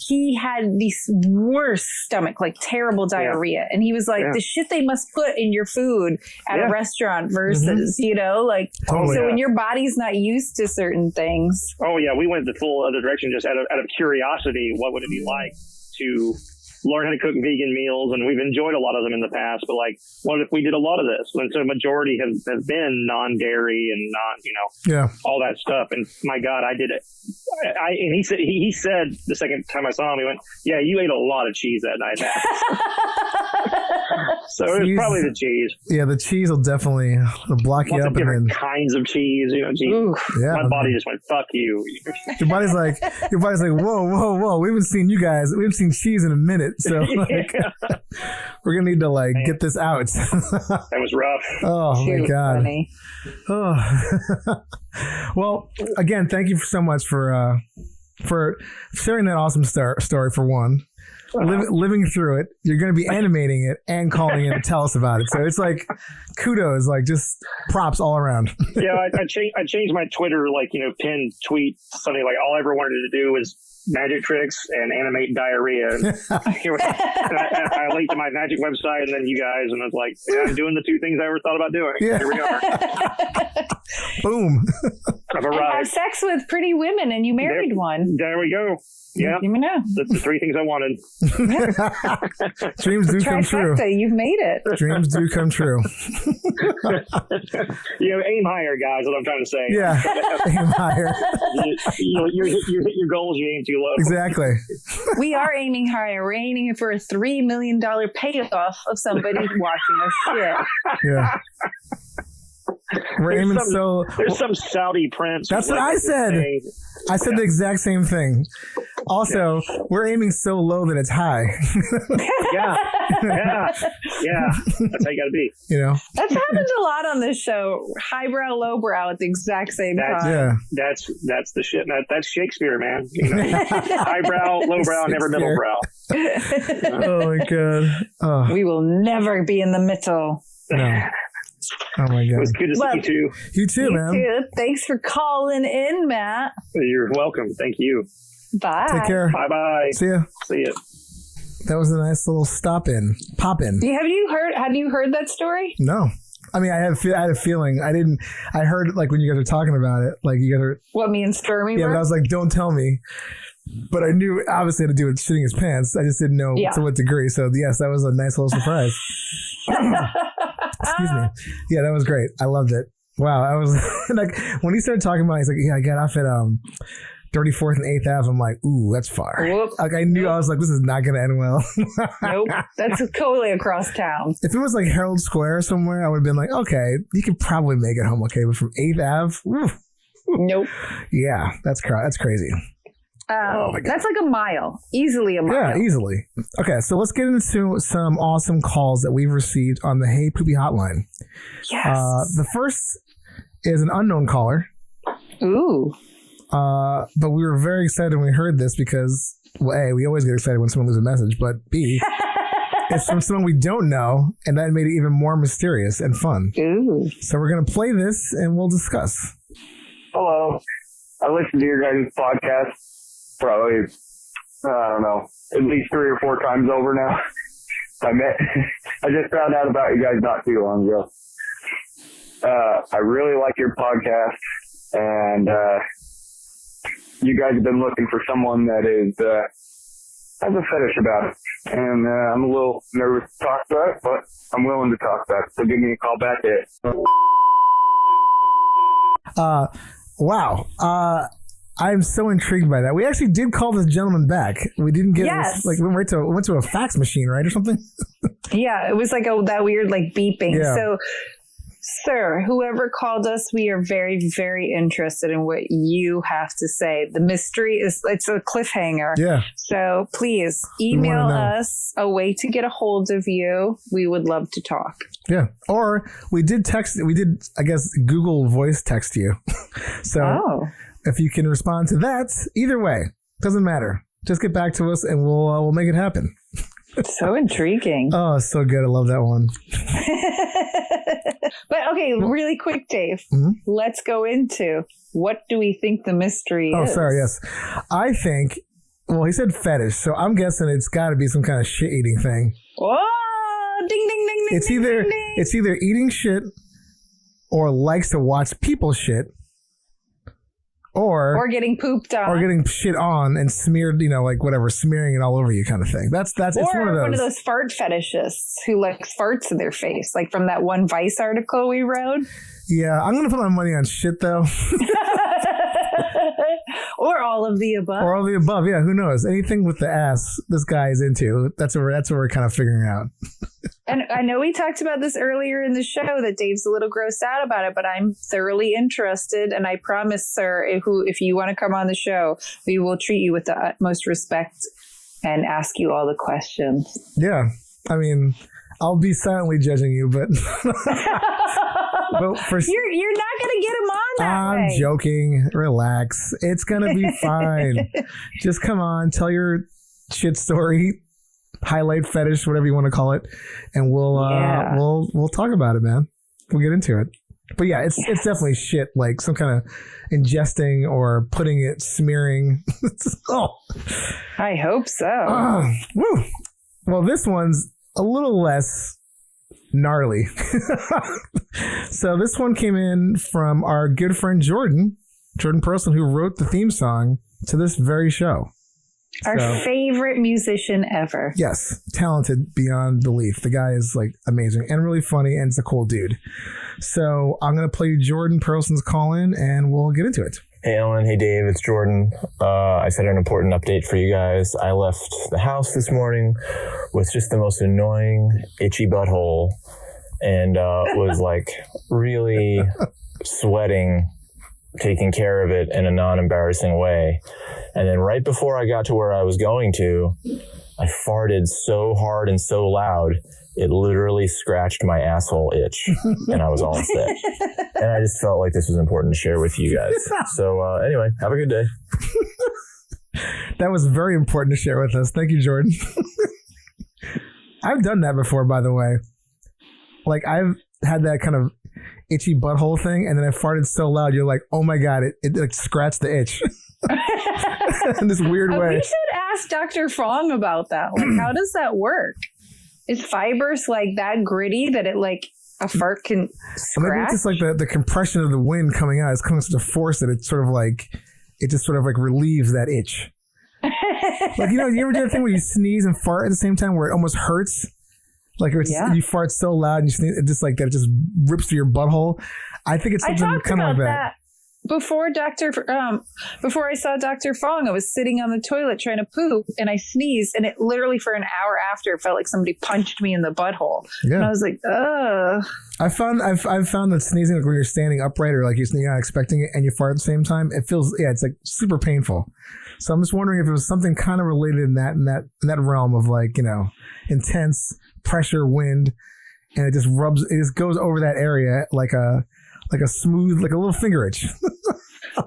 he had the worst stomach, like terrible diarrhea. Yeah. And he was like, the shit they must put in your food at a restaurant versus, like, so when your body's not used to certain things. Oh, yeah. We went the full other direction just out of curiosity. What would it be like to learn how to cook vegan meals? And we've enjoyed a lot of them in the past, but like, what if we did a lot of this? And so a majority have been non-dairy and all that stuff. And my God, I did it. And he said the second time I saw him, he went, yeah, you ate a lot of cheese that night. So it was probably the cheese. Yeah, the cheese will definitely block you up. Different kinds of cheese, my body just went, fuck you. Your body's like, whoa. We haven't seen cheese in a minute. So like, we're gonna need to like get this out. That was rough. Oh my God. Funny. Oh. Well, again, thank you so much for sharing that awesome story for one. Living through it, you're going to be animating it and calling in to tell us about it. So it's like kudos, like just props all around. Yeah, I changed my Twitter, pinned tweet, something like all I ever wanted to do was magic tricks and animate diarrhea. And I linked to my magic website and then you guys, and I was like, yeah, I'm doing the two things I ever thought about doing. Yeah. Here we are. Boom. I've arrived. Have sex with pretty women and you married one. There we go. Yeah, you know. That's the three things I wanted. Dreams do come true. You've made it. Dreams do come true. Aim higher, guys. What I'm trying to say. Yeah, aim higher. You hit your goals. You aim too low. Exactly. We are aiming higher. We're aiming for a $3 million payoff of somebody watching us shit. Yeah. There's some Saudi prince. That's what I said. I said the exact same thing. Also, we're aiming so low that it's high. Yeah. That's how you got to be. That's happened a lot on this show. Highbrow, lowbrow at the exact same time. Yeah. That's the shit. That's Shakespeare, man. Highbrow, lowbrow, never middle brow. Oh my God. Oh. We will never be in the middle. No. Oh my God. It was good to see you too. You too, man. Too. Thanks for calling in, Matt. You're welcome. Thank you. Bye. Take care. Bye. See ya. That was a nice little pop in. Have you heard that story? No. I mean, I had a feeling. I heard like when you guys were talking about it, like you guys are. What, me and Stormy? Yeah, but I was like, don't tell me. But I knew obviously had to do with shitting his pants. I just didn't know to what degree. So yes, that was a nice little surprise. Excuse me. Yeah, that was great. I loved it. Wow, I was like, when he started talking about it, he's like, yeah, I got off at 34th and 8th Ave, I'm like, ooh, that's far. Whoop. Like I knew, I was like, this is not going to end well. Nope. That's totally across town. If it was like Herald Square somewhere, I would have been like, okay, you could probably make it home okay. But from 8th Ave, Nope. yeah, that's crazy. Oh my God. That's like a mile. Easily a mile. Yeah, easily. Okay, so let's get into some awesome calls that we've received on the Hey Poopy hotline. Yes. The first is an unknown caller. Ooh. But we were very excited when we heard this because, well, A, we always get excited when someone leaves a message, but B, it's from someone we don't know, and that made it even more mysterious and fun. Ooh. So we're going to play this and we'll discuss. Hello. I listened to your guys' podcast probably, I don't know, at least 3 or 4 times over now. I just found out about you guys not too long ago. I really like your podcast, and you guys have been looking for someone that has a fetish about it. And I'm a little nervous to talk about it, but I'm willing to talk about it. So give me a call back at Wow. I'm so intrigued by that. We actually did call this gentleman back. We didn't get this, like we went to a fax machine, right, or something. Yeah, it was like that weird like beeping. Yeah. So, sir, whoever called us, we are very, very interested in what you have to say. The mystery it's a cliffhanger. Yeah. So please email us a way to get a hold of you. We would love to talk. Yeah. Or we did, I guess, Google voice text you. So if you can respond to that, either way, doesn't matter. Just get back to us and we'll make it happen. So intriguing. Oh, so good. I love that one. But okay, really quick, Dave. Mm-hmm. Let's go into what do we think the mystery is? Oh, sorry. Yes. I think, well, he said fetish. So I'm guessing it's got to be some kind of shit eating thing. Oh, ding, ding, ding, ding. It's ding, either ding, ding. It's either eating shit or likes to watch people shit. Or getting pooped on. Or getting shit on and smeared, like whatever, smearing it all over you kind of thing. That's it's one of those. One of those fart fetishists who likes farts in their face, like from that one Vice article we wrote. Yeah, I'm going to put my money on shit, though. Or all of the above. Or all of the above, yeah, who knows? Anything with the ass this guy is into, that's what we're kind of figuring out. And I know we talked about this earlier in the show that Dave's a little grossed out about it, but I'm thoroughly interested. And I promise, sir, if you want to come on the show, we will treat you with the utmost respect and ask you all the questions. Yeah. I mean, I'll be silently judging you, but... But you're not going to get him on that way. I'm joking. Relax. It's going to be fine. Just come on. Tell your shit story. Highlight fetish, whatever you want to call it. And we'll talk about it, man. We'll get into it. But yeah, it's definitely shit, like some kind of ingesting or putting it, smearing. I hope so. Woo. Well, this one's a little less gnarly. So this one came in from our good friend Jordan Perlson, who wrote the theme song to this very show. Our favorite musician ever. Yes, talented beyond belief. The guy is like amazing and really funny, and it's a cool dude. So I'm going to play Jordan Perlson's call in and we'll get into it. Hey Ellen, hey Dave, it's Jordan. I said an important update for you guys. I left the house this morning with just the most annoying, itchy butthole and was like really sweating, taking care of it in a non-embarrassing way. And then right before I got to where I was going to, I farted so hard and so loud, it literally scratched my asshole itch, and I was all set. And I just felt like this was important to share with you guys. So anyway, have a good day. That was very important to share with us. Thank you, Jordan. I've done that before, by the way. Like, I've had that kind of itchy butthole thing, and then I farted so loud, you're like, oh my God, it like scratched the itch. In this weird way. We should ask Dr. Fong about that. Like, how does that work? Is fibers like that gritty that it like a fart can scratch? Maybe it's just like the compression of the wind coming out is coming with such a force that it's sort of like, it just sort of like relieves that itch. Like, you ever do that thing where you sneeze and fart at the same time where it almost hurts? Like you fart so loud and you sneeze, it just like that, it just rips through your butthole. I think it's something kind of like that. before before I saw Dr. Fong, I was sitting on the toilet trying to poop, and I sneezed, and it literally for an hour after felt like somebody punched me in the butthole. Yeah. And I was like, ugh. I've found that sneezing, like when you're standing upright or like you're not expecting it and you fart at the same time, it feels, it's like super painful. So I'm just wondering if it was something kind of related in that realm of like, intense pressure, wind, and it just goes over that area like a smooth, like a little finger itch.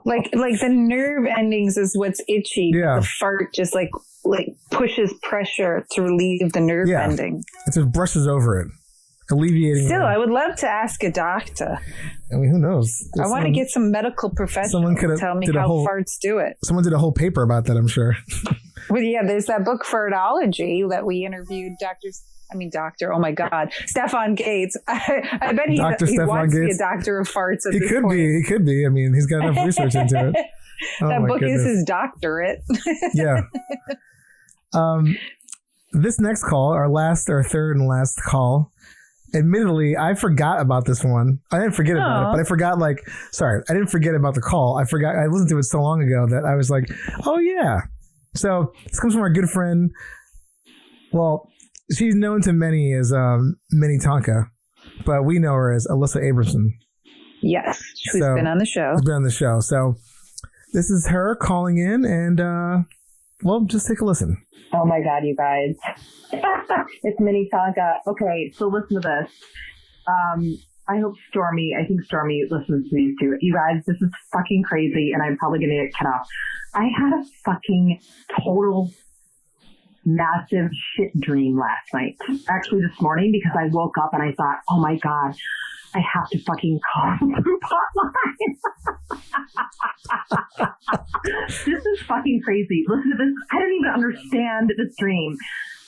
like the nerve endings is what's itchy. Yeah. The fart just like pushes pressure to relieve the nerve ending. It just brushes over it, alleviating. Still, I would love to ask a doctor. I mean, who knows? I want to get some medical professional to tell me how farts do it. Someone did a whole paper about that, I'm sure. Well, yeah, there's that book, Fartology, that we interviewed oh my God, Stefan Gates. I bet he wants to be a doctor of farts at this point. He could be. I mean, he's got enough research into it. That book is his doctorate. Yeah. This next call, our third and last call, admittedly, I forgot about this one. I didn't forget about it, but I forgot, I didn't forget about the call. I listened to it so long ago that I was like, oh yeah. So this comes from our good friend. Well, she's known to many as Minnie Tonka, but we know her as Alyssa Abramson. Yes, she's been on the show. She's been on the show. So this is her calling in, and just take a listen. Oh my God, you guys. It's Minnie Tonka. Okay, so listen to this. I hope Stormy listens to these too. You guys, this is fucking crazy, and I'm probably going to get cut off. I had a fucking total massive shit dream last night. Actually, this morning, because I woke up and I thought, oh my God, I have to fucking call the poop hotline. This is fucking crazy. Listen to this. I didn't even understand this dream.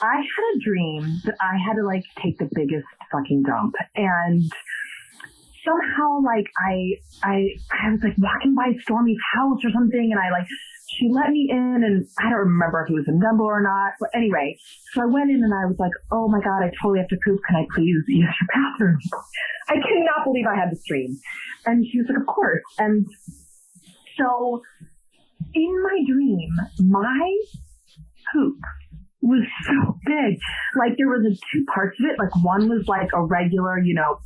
I had a dream that I had to take the biggest fucking dump, and somehow I was walking by Stormy's house or something, and she let me in, and I don't remember if it was a number or not. But anyway, so I went in and I was like, oh my God, I totally have to poop. Can I please use your bathroom? I cannot believe I had this dream. And she was like, of course. And so in my dream, my poop was so big. There was two parts of it. One was a regular,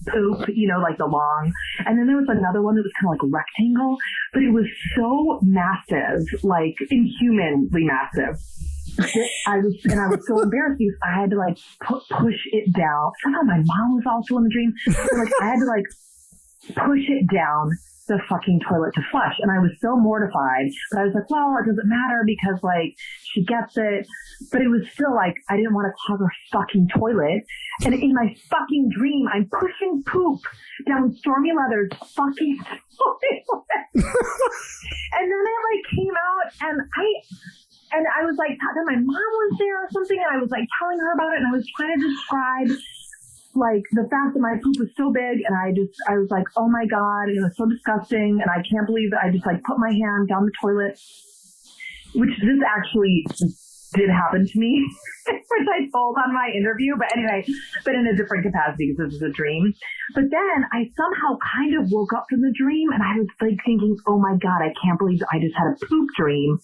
poop, the long. And then there was another one that was kind of a rectangle, but it was so massive, inhumanly massive. I was so embarrassed because I had to push it down. Somehow my mom was also in the dream. So I had to push it down the fucking toilet to flush. And I was so mortified, but I was like, well, it doesn't matter because she gets it. But it was still I didn't want to clog her fucking toilet. And in my fucking dream, I'm pushing poop down Stormy Leather's fucking toilet. And then I came out and I was then my mom was there or something, and I was telling her about it, and I was trying to describe the fact that my poop was so big, and I was like, oh my God, it was so disgusting, and I can't believe that I just put my hand down the toilet, which this actually did happen to me, which I told on my interview, but anyway, but in a different capacity because this is a dream. But then I somehow kind of woke up from the dream, and I was thinking, oh my God, I can't believe I just had a poop dream.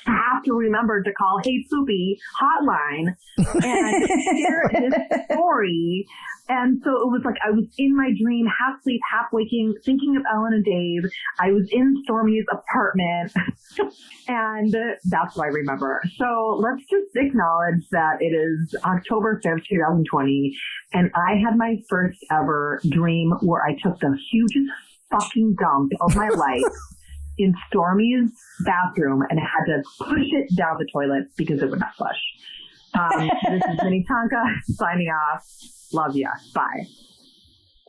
I have to remember to call Hey Poopy hotline and share this story. And so it was I was in my dream, half sleep, half waking, thinking of Ellen and Dave. I was in Stormy's apartment, and that's what I remember. So let's just acknowledge that it is October 5th, 2020, and I had my first ever dream where I took the hugest fucking dump of my life in Stormy's bathroom and had to push it down the toilet because it would not flush. This is Minnie Tonka signing off. Love ya. Bye.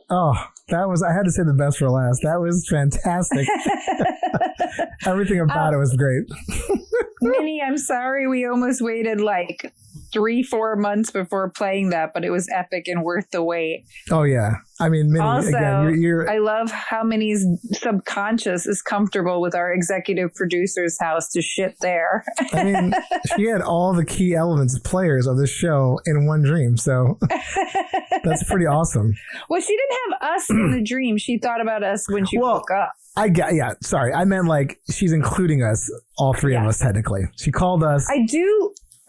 Oh, I had to say the best for last. That was fantastic. Everything about it was great. Minnie, I'm sorry we almost waited 3-4 months before playing that, but it was epic and worth the wait. Oh yeah. I mean, Minnie, Also, again, you're I love how Minnie's subconscious is comfortable with our executive producer's house to shit there. I mean, she had all the key elements, players of this show in one dream. So that's pretty awesome. Well, she didn't have us in the dream. She thought about us when she woke up. Sorry. I meant like she's including us, all three of us technically. She called us.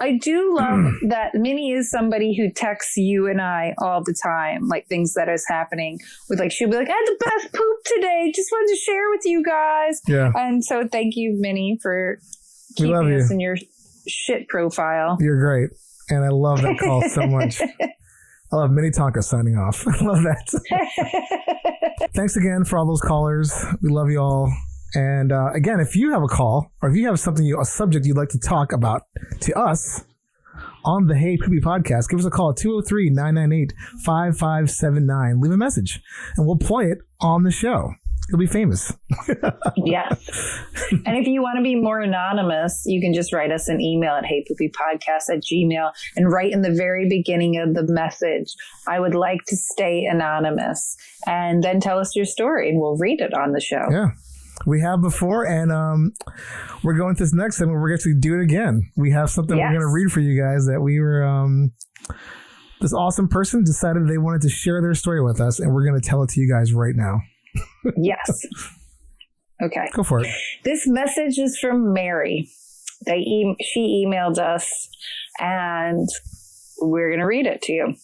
I do love that Minnie is somebody who texts you and I all the time, like things that is happening with like, she'll be like, I had the best poop today. Just wanted to share with you guys. Yeah. And so thank you, Minnie, for keeping us in your shit profile. You're great. And I love that call so much. I love Minnie Tonka signing off. I love that. Thanks again for all those callers. We love you all. And again, if you have a call or if you have a subject you'd like to talk about to us on the Hey Poopy podcast, give us a call at 203-998-5579. Leave a message and we'll play it on the show. You'll be famous. Yes. And if you want to be more anonymous, you can just write us an email at heypoopypodcast@gmail.com and write in the very beginning of the message, I would like to stay anonymous, and then tell us your story and we'll read it on the show. Yeah. We have before, and we're going to this next segment. We're going to do it again. We have something we're going to read for you guys that we were, this awesome person decided they wanted to share their story with us, and we're going to tell it to you guys right now. Yes. Okay. Go for it. This message is from Mary. She emailed us, and we're going to read it to you.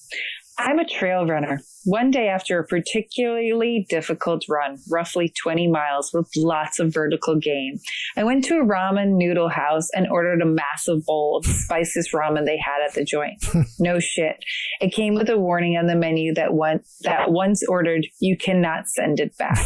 I'm a trail runner. One day after a particularly difficult run, roughly 20 miles with lots of vertical gain, I went to a ramen noodle house and ordered a massive bowl of the spiciest ramen they had at the joint. No shit. It came with a warning on the menu that once ordered, you cannot send it back.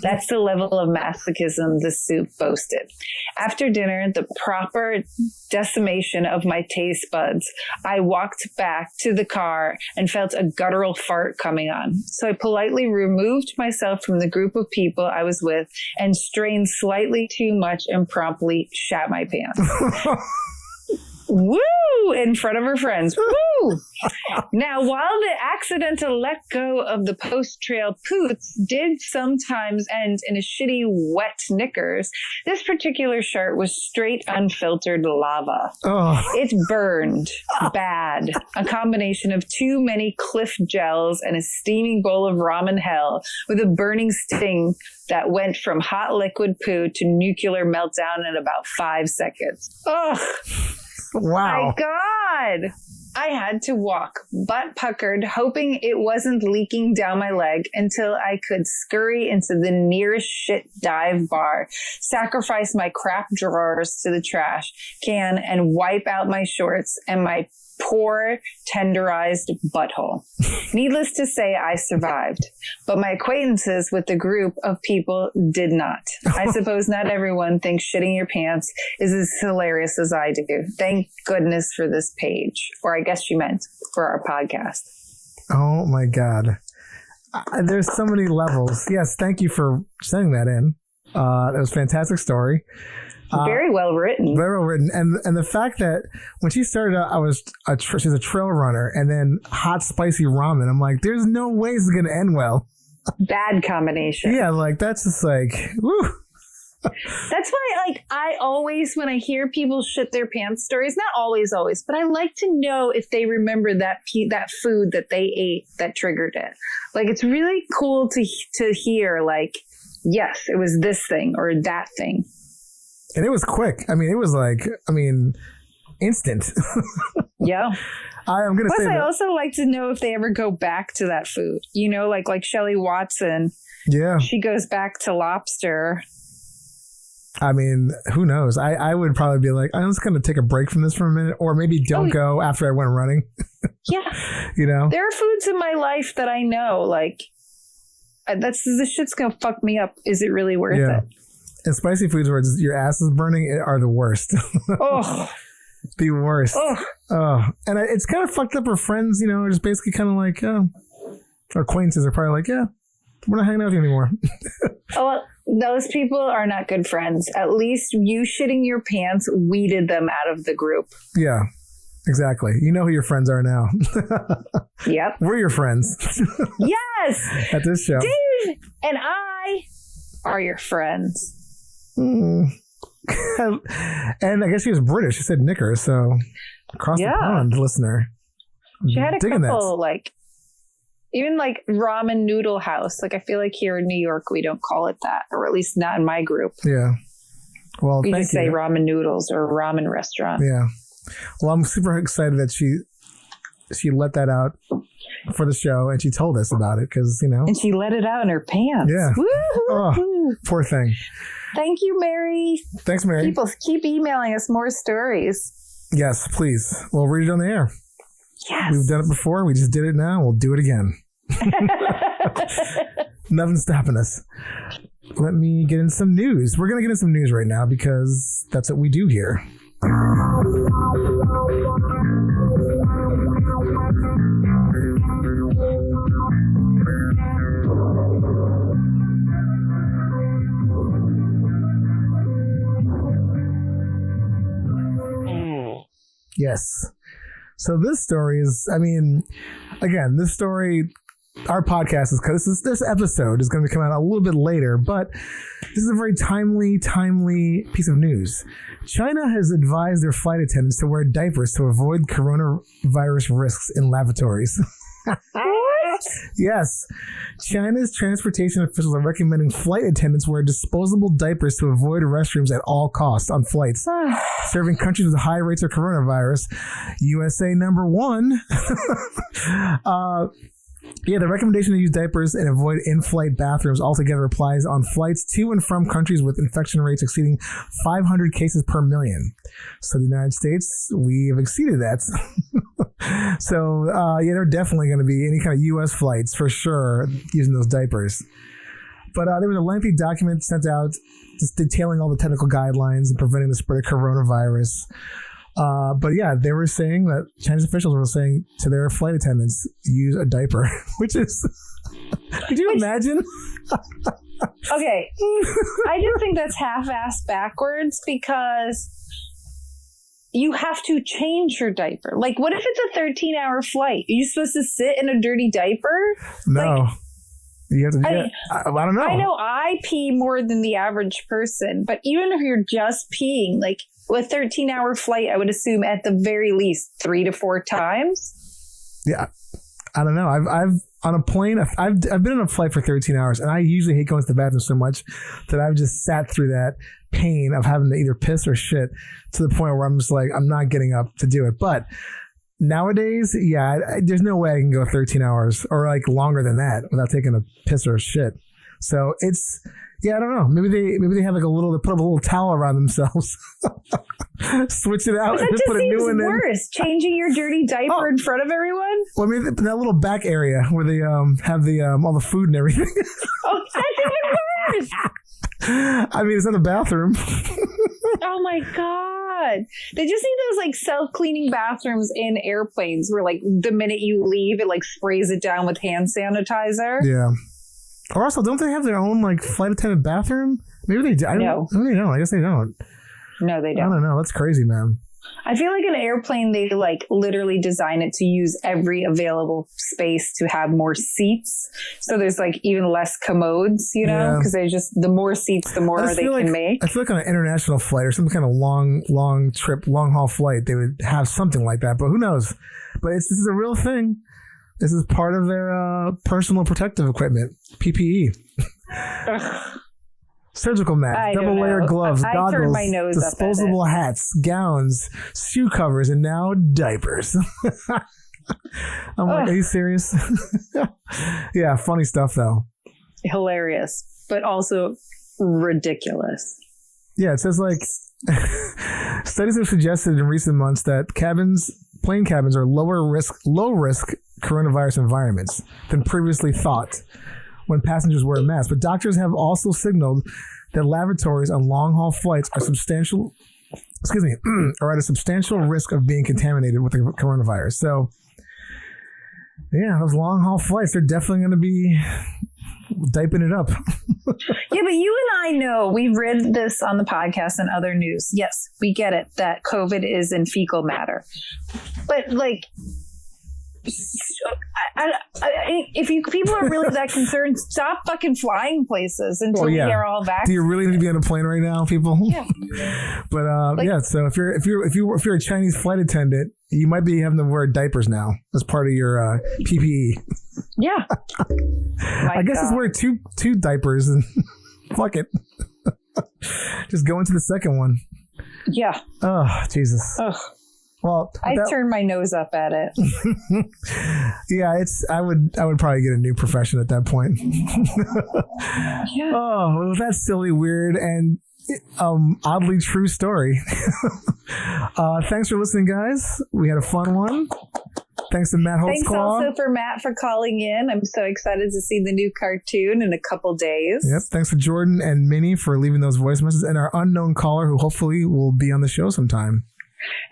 That's the level of masochism the soup boasted. After dinner, the proper decimation of my taste buds, I walked back to the car and felt a guttural fart coming on. So I politely removed myself from the group of people I was with and strained slightly too much and promptly shat my pants. Woo! In front of her friends. Woo! Now, while the accidental let go of the post-trail poots did sometimes end in a shitty wet knickers, this particular shirt was straight unfiltered lava. Oh. It burned bad. A combination of too many Cliff gels and a steaming bowl of ramen hell with a burning sting that went from hot liquid poo to nuclear meltdown in about 5 seconds. Ugh. Wow. My God. I had to walk, butt puckered, hoping it wasn't leaking down my leg until I could scurry into the nearest shit dive bar, sacrifice my crap drawers to the trash can, and wipe out my shorts and my poor, tenderized butthole. Needless to say, I survived, but my acquaintances with the group of people did not. I suppose not everyone thinks shitting your pants is as hilarious as I do. Thank goodness for this page, or I guess she meant for our podcast. Oh my God. There's so many levels. Yes, thank you for sending that in. That was a fantastic story. Very well written. Very well written. And the fact that when she started out, she's a trail runner, and then hot, spicy ramen. I'm like, there's no way this is going to end well. Bad combination. Yeah, like, that's just like, woo. That's why, like, I always, when I hear people shit their pants stories, not always, but I like to know if they remember that food that they ate that triggered it. Like, it's really cool to hear, like, yes, it was this thing or that thing. And it was quick. I mean, it was like, instant. Yeah. I'm going to say I also like to know if they ever go back to that food. You know, like Shelley Watson. Yeah. She goes back to lobster. I mean, who knows? I would probably be like, I'm just going to take a break from this for a minute, or maybe don't go after I went running. Yeah. You know? There are foods in my life that I know, like, this shit's going to fuck me up. Is it really worth it? And spicy foods where your ass is burning are the worst. Oh. The worst. Oh. And it's kind of fucked up. Her friends, you know, are just basically kind of like, our acquaintances are probably like, yeah, we're not hanging out with you anymore. Well, those people are not good friends. At least you shitting your pants weeded them out of the group. Yeah. Exactly. You know who your friends are now. Yep. We're your friends. Yes. At this show. Dude, and I are your friends. And I guess she was British. She said knicker, so across the pond, listener. She had a Digging couple, like, even like ramen noodle house. Like, I feel like here in New York, we don't call it that, or at least not in my group. Yeah. Well, we thank just you. say ramen noodles or ramen restaurant. Yeah. Well, I'm super excited that she let that out for the show, and she told us about it because, you know. And she let it out in her pants. Yeah. Woo-hoo. Oh, poor thing. Thank you, Mary. Thanks, Mary. People keep emailing us more stories. Yes, please. We'll read it on the air. Yes. We've done it before. We just did it now. We'll do it again. Nothing's stopping us. Let me get in some news. We're going to get in some news right now because that's what we do here. Yes. So this story is, I mean, again, this story, our podcast is, because this episode is going to come out a little bit later, but this is a very timely piece of news. China has advised their flight attendants to wear diapers to avoid coronavirus risks in lavatories. What? Yes. China's transportation officials are recommending flight attendants wear disposable diapers to avoid restrooms at all costs on flights. Serving countries with high rates of coronavirus. USA number one. Yeah, the recommendation to use diapers and avoid in-flight bathrooms altogether applies on flights to and from countries with infection rates exceeding 500 cases per million. So the United States, we have exceeded that. So, yeah, there are definitely going to be any kind of U.S. flights for sure using those diapers. But there was a lengthy document sent out just detailing all the technical guidelines and preventing the spread of coronavirus. But yeah, they were saying that Chinese officials were saying to their flight attendants, use a diaper, which is, could you imagine? Okay. I just think that's half-assed backwards because you have to change your diaper. Like, what if it's a 13-hour flight? Are you supposed to sit in a dirty diaper? No. Like, you have to, I don't know. I know I pee more than the average person, but even if you're just peeing, like, with a 13-hour flight, I would assume at the very least 3 to 4 times. Yeah, I don't know. I've on a plane. I've been on a flight for 13 hours, and I usually hate going to the bathroom so much that I've just sat through that pain of having to either piss or shit to the point where I'm just like, I'm not getting up to do it. But nowadays, yeah, there's no way I can go 13 hours or like longer than that without taking a piss or a shit. So it's. Yeah, I don't know. Maybe they have like they put up a little towel around themselves, switch it out, But that and just put a new one seems in. worse. Changing your dirty diaper in front of everyone. Well, I mean that little back area where they have the all the food and everything. Oh, that's even worse. I mean, it's not a bathroom. Oh my god! They just need those like self-cleaning bathrooms in airplanes where like the minute you leave, it like sprays it down with hand sanitizer. Yeah. Or also, don't they have their own like flight attendant bathroom? Maybe they do. No. Maybe they don't. I guess they don't. No, they I don't. don't know. That's crazy, man. I feel like an airplane, they like literally design it to use every available space to have more seats. So there's like even less commodes, you know, because there's just the more seats, the more they can make. I feel like on an international flight or some kind of long trip, long haul flight, they would have something like that. But who knows? But this is a real thing. This is part of their personal protective equipment, PPE. Surgical masks, double layer gloves, goggles, disposable hats, gowns, shoe covers, and now diapers. I'm like, are you serious? Yeah, funny stuff though. Hilarious, but also ridiculous. Yeah, it says like studies have suggested in recent months that plane cabins are low risk coronavirus environments than previously thought when passengers wear a mask. But doctors have also signaled that lavatories on long-haul flights are at a substantial risk of being contaminated with the coronavirus. So, yeah, those long-haul flights, they're definitely going to be diping it up. Yeah, but you and I know, we've read this on the podcast and other news. Yes, we get it that COVID is in fecal matter. But like, if people are really that concerned, stop fucking flying places until we are all vaccinated. Do you really need to be on a plane right now, people? Yeah. But so if you're a Chinese flight attendant, you might be having to wear diapers now as part of your PPE. Yeah. I guess it's wear two diapers and fuck it. Just go into the second one. Yeah. Oh, Jesus. Ugh. Well, I turned my nose up at it. Yeah, I would probably get a new profession at that point. Yeah. Oh, well, that's silly, weird, and oddly true story. Thanks for listening, guys. We had a fun one. Thanks to Matt Holtzclaw. Thanks also for Matt for calling in. I'm so excited to see the new cartoon in a couple days. Yep. Thanks to Jordan and Minnie for leaving those voice messages, and our unknown caller who hopefully will be on the show sometime.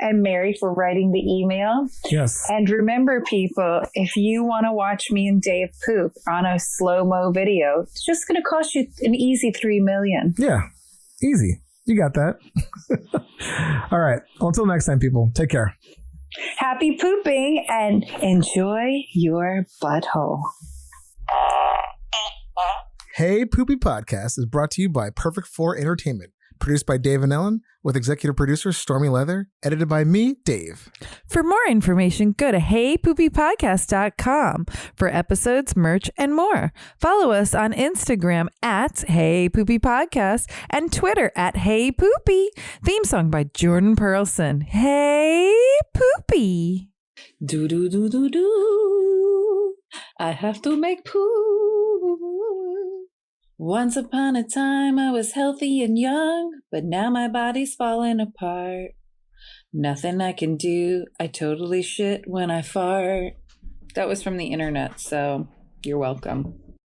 And Mary for writing the email. Yes. And remember, people, if you want to watch me and Dave poop on a slow-mo video, it's just going to cost you an easy $3 million. Yeah. Easy. You got that. All right. Well, until next time, people, take care. Happy pooping and enjoy your butthole. Hey Poopy Podcast is brought to you by Perfect 4 Entertainment. Produced by Dave and Ellen, with executive producer Stormy Leather, edited by me, Dave. For more information, go to heypoopypodcast.com for episodes, merch, and more. Follow us on Instagram at heypoopypodcast and Twitter at heypoopy. Theme song by Jordan Perlson. Hey Poopy. Do do do do do. I have to make poo. Once upon a time, I was healthy and young, but now my body's falling apart. Nothing I can do. I totally shit when I fart. That was from the internet, so you're welcome.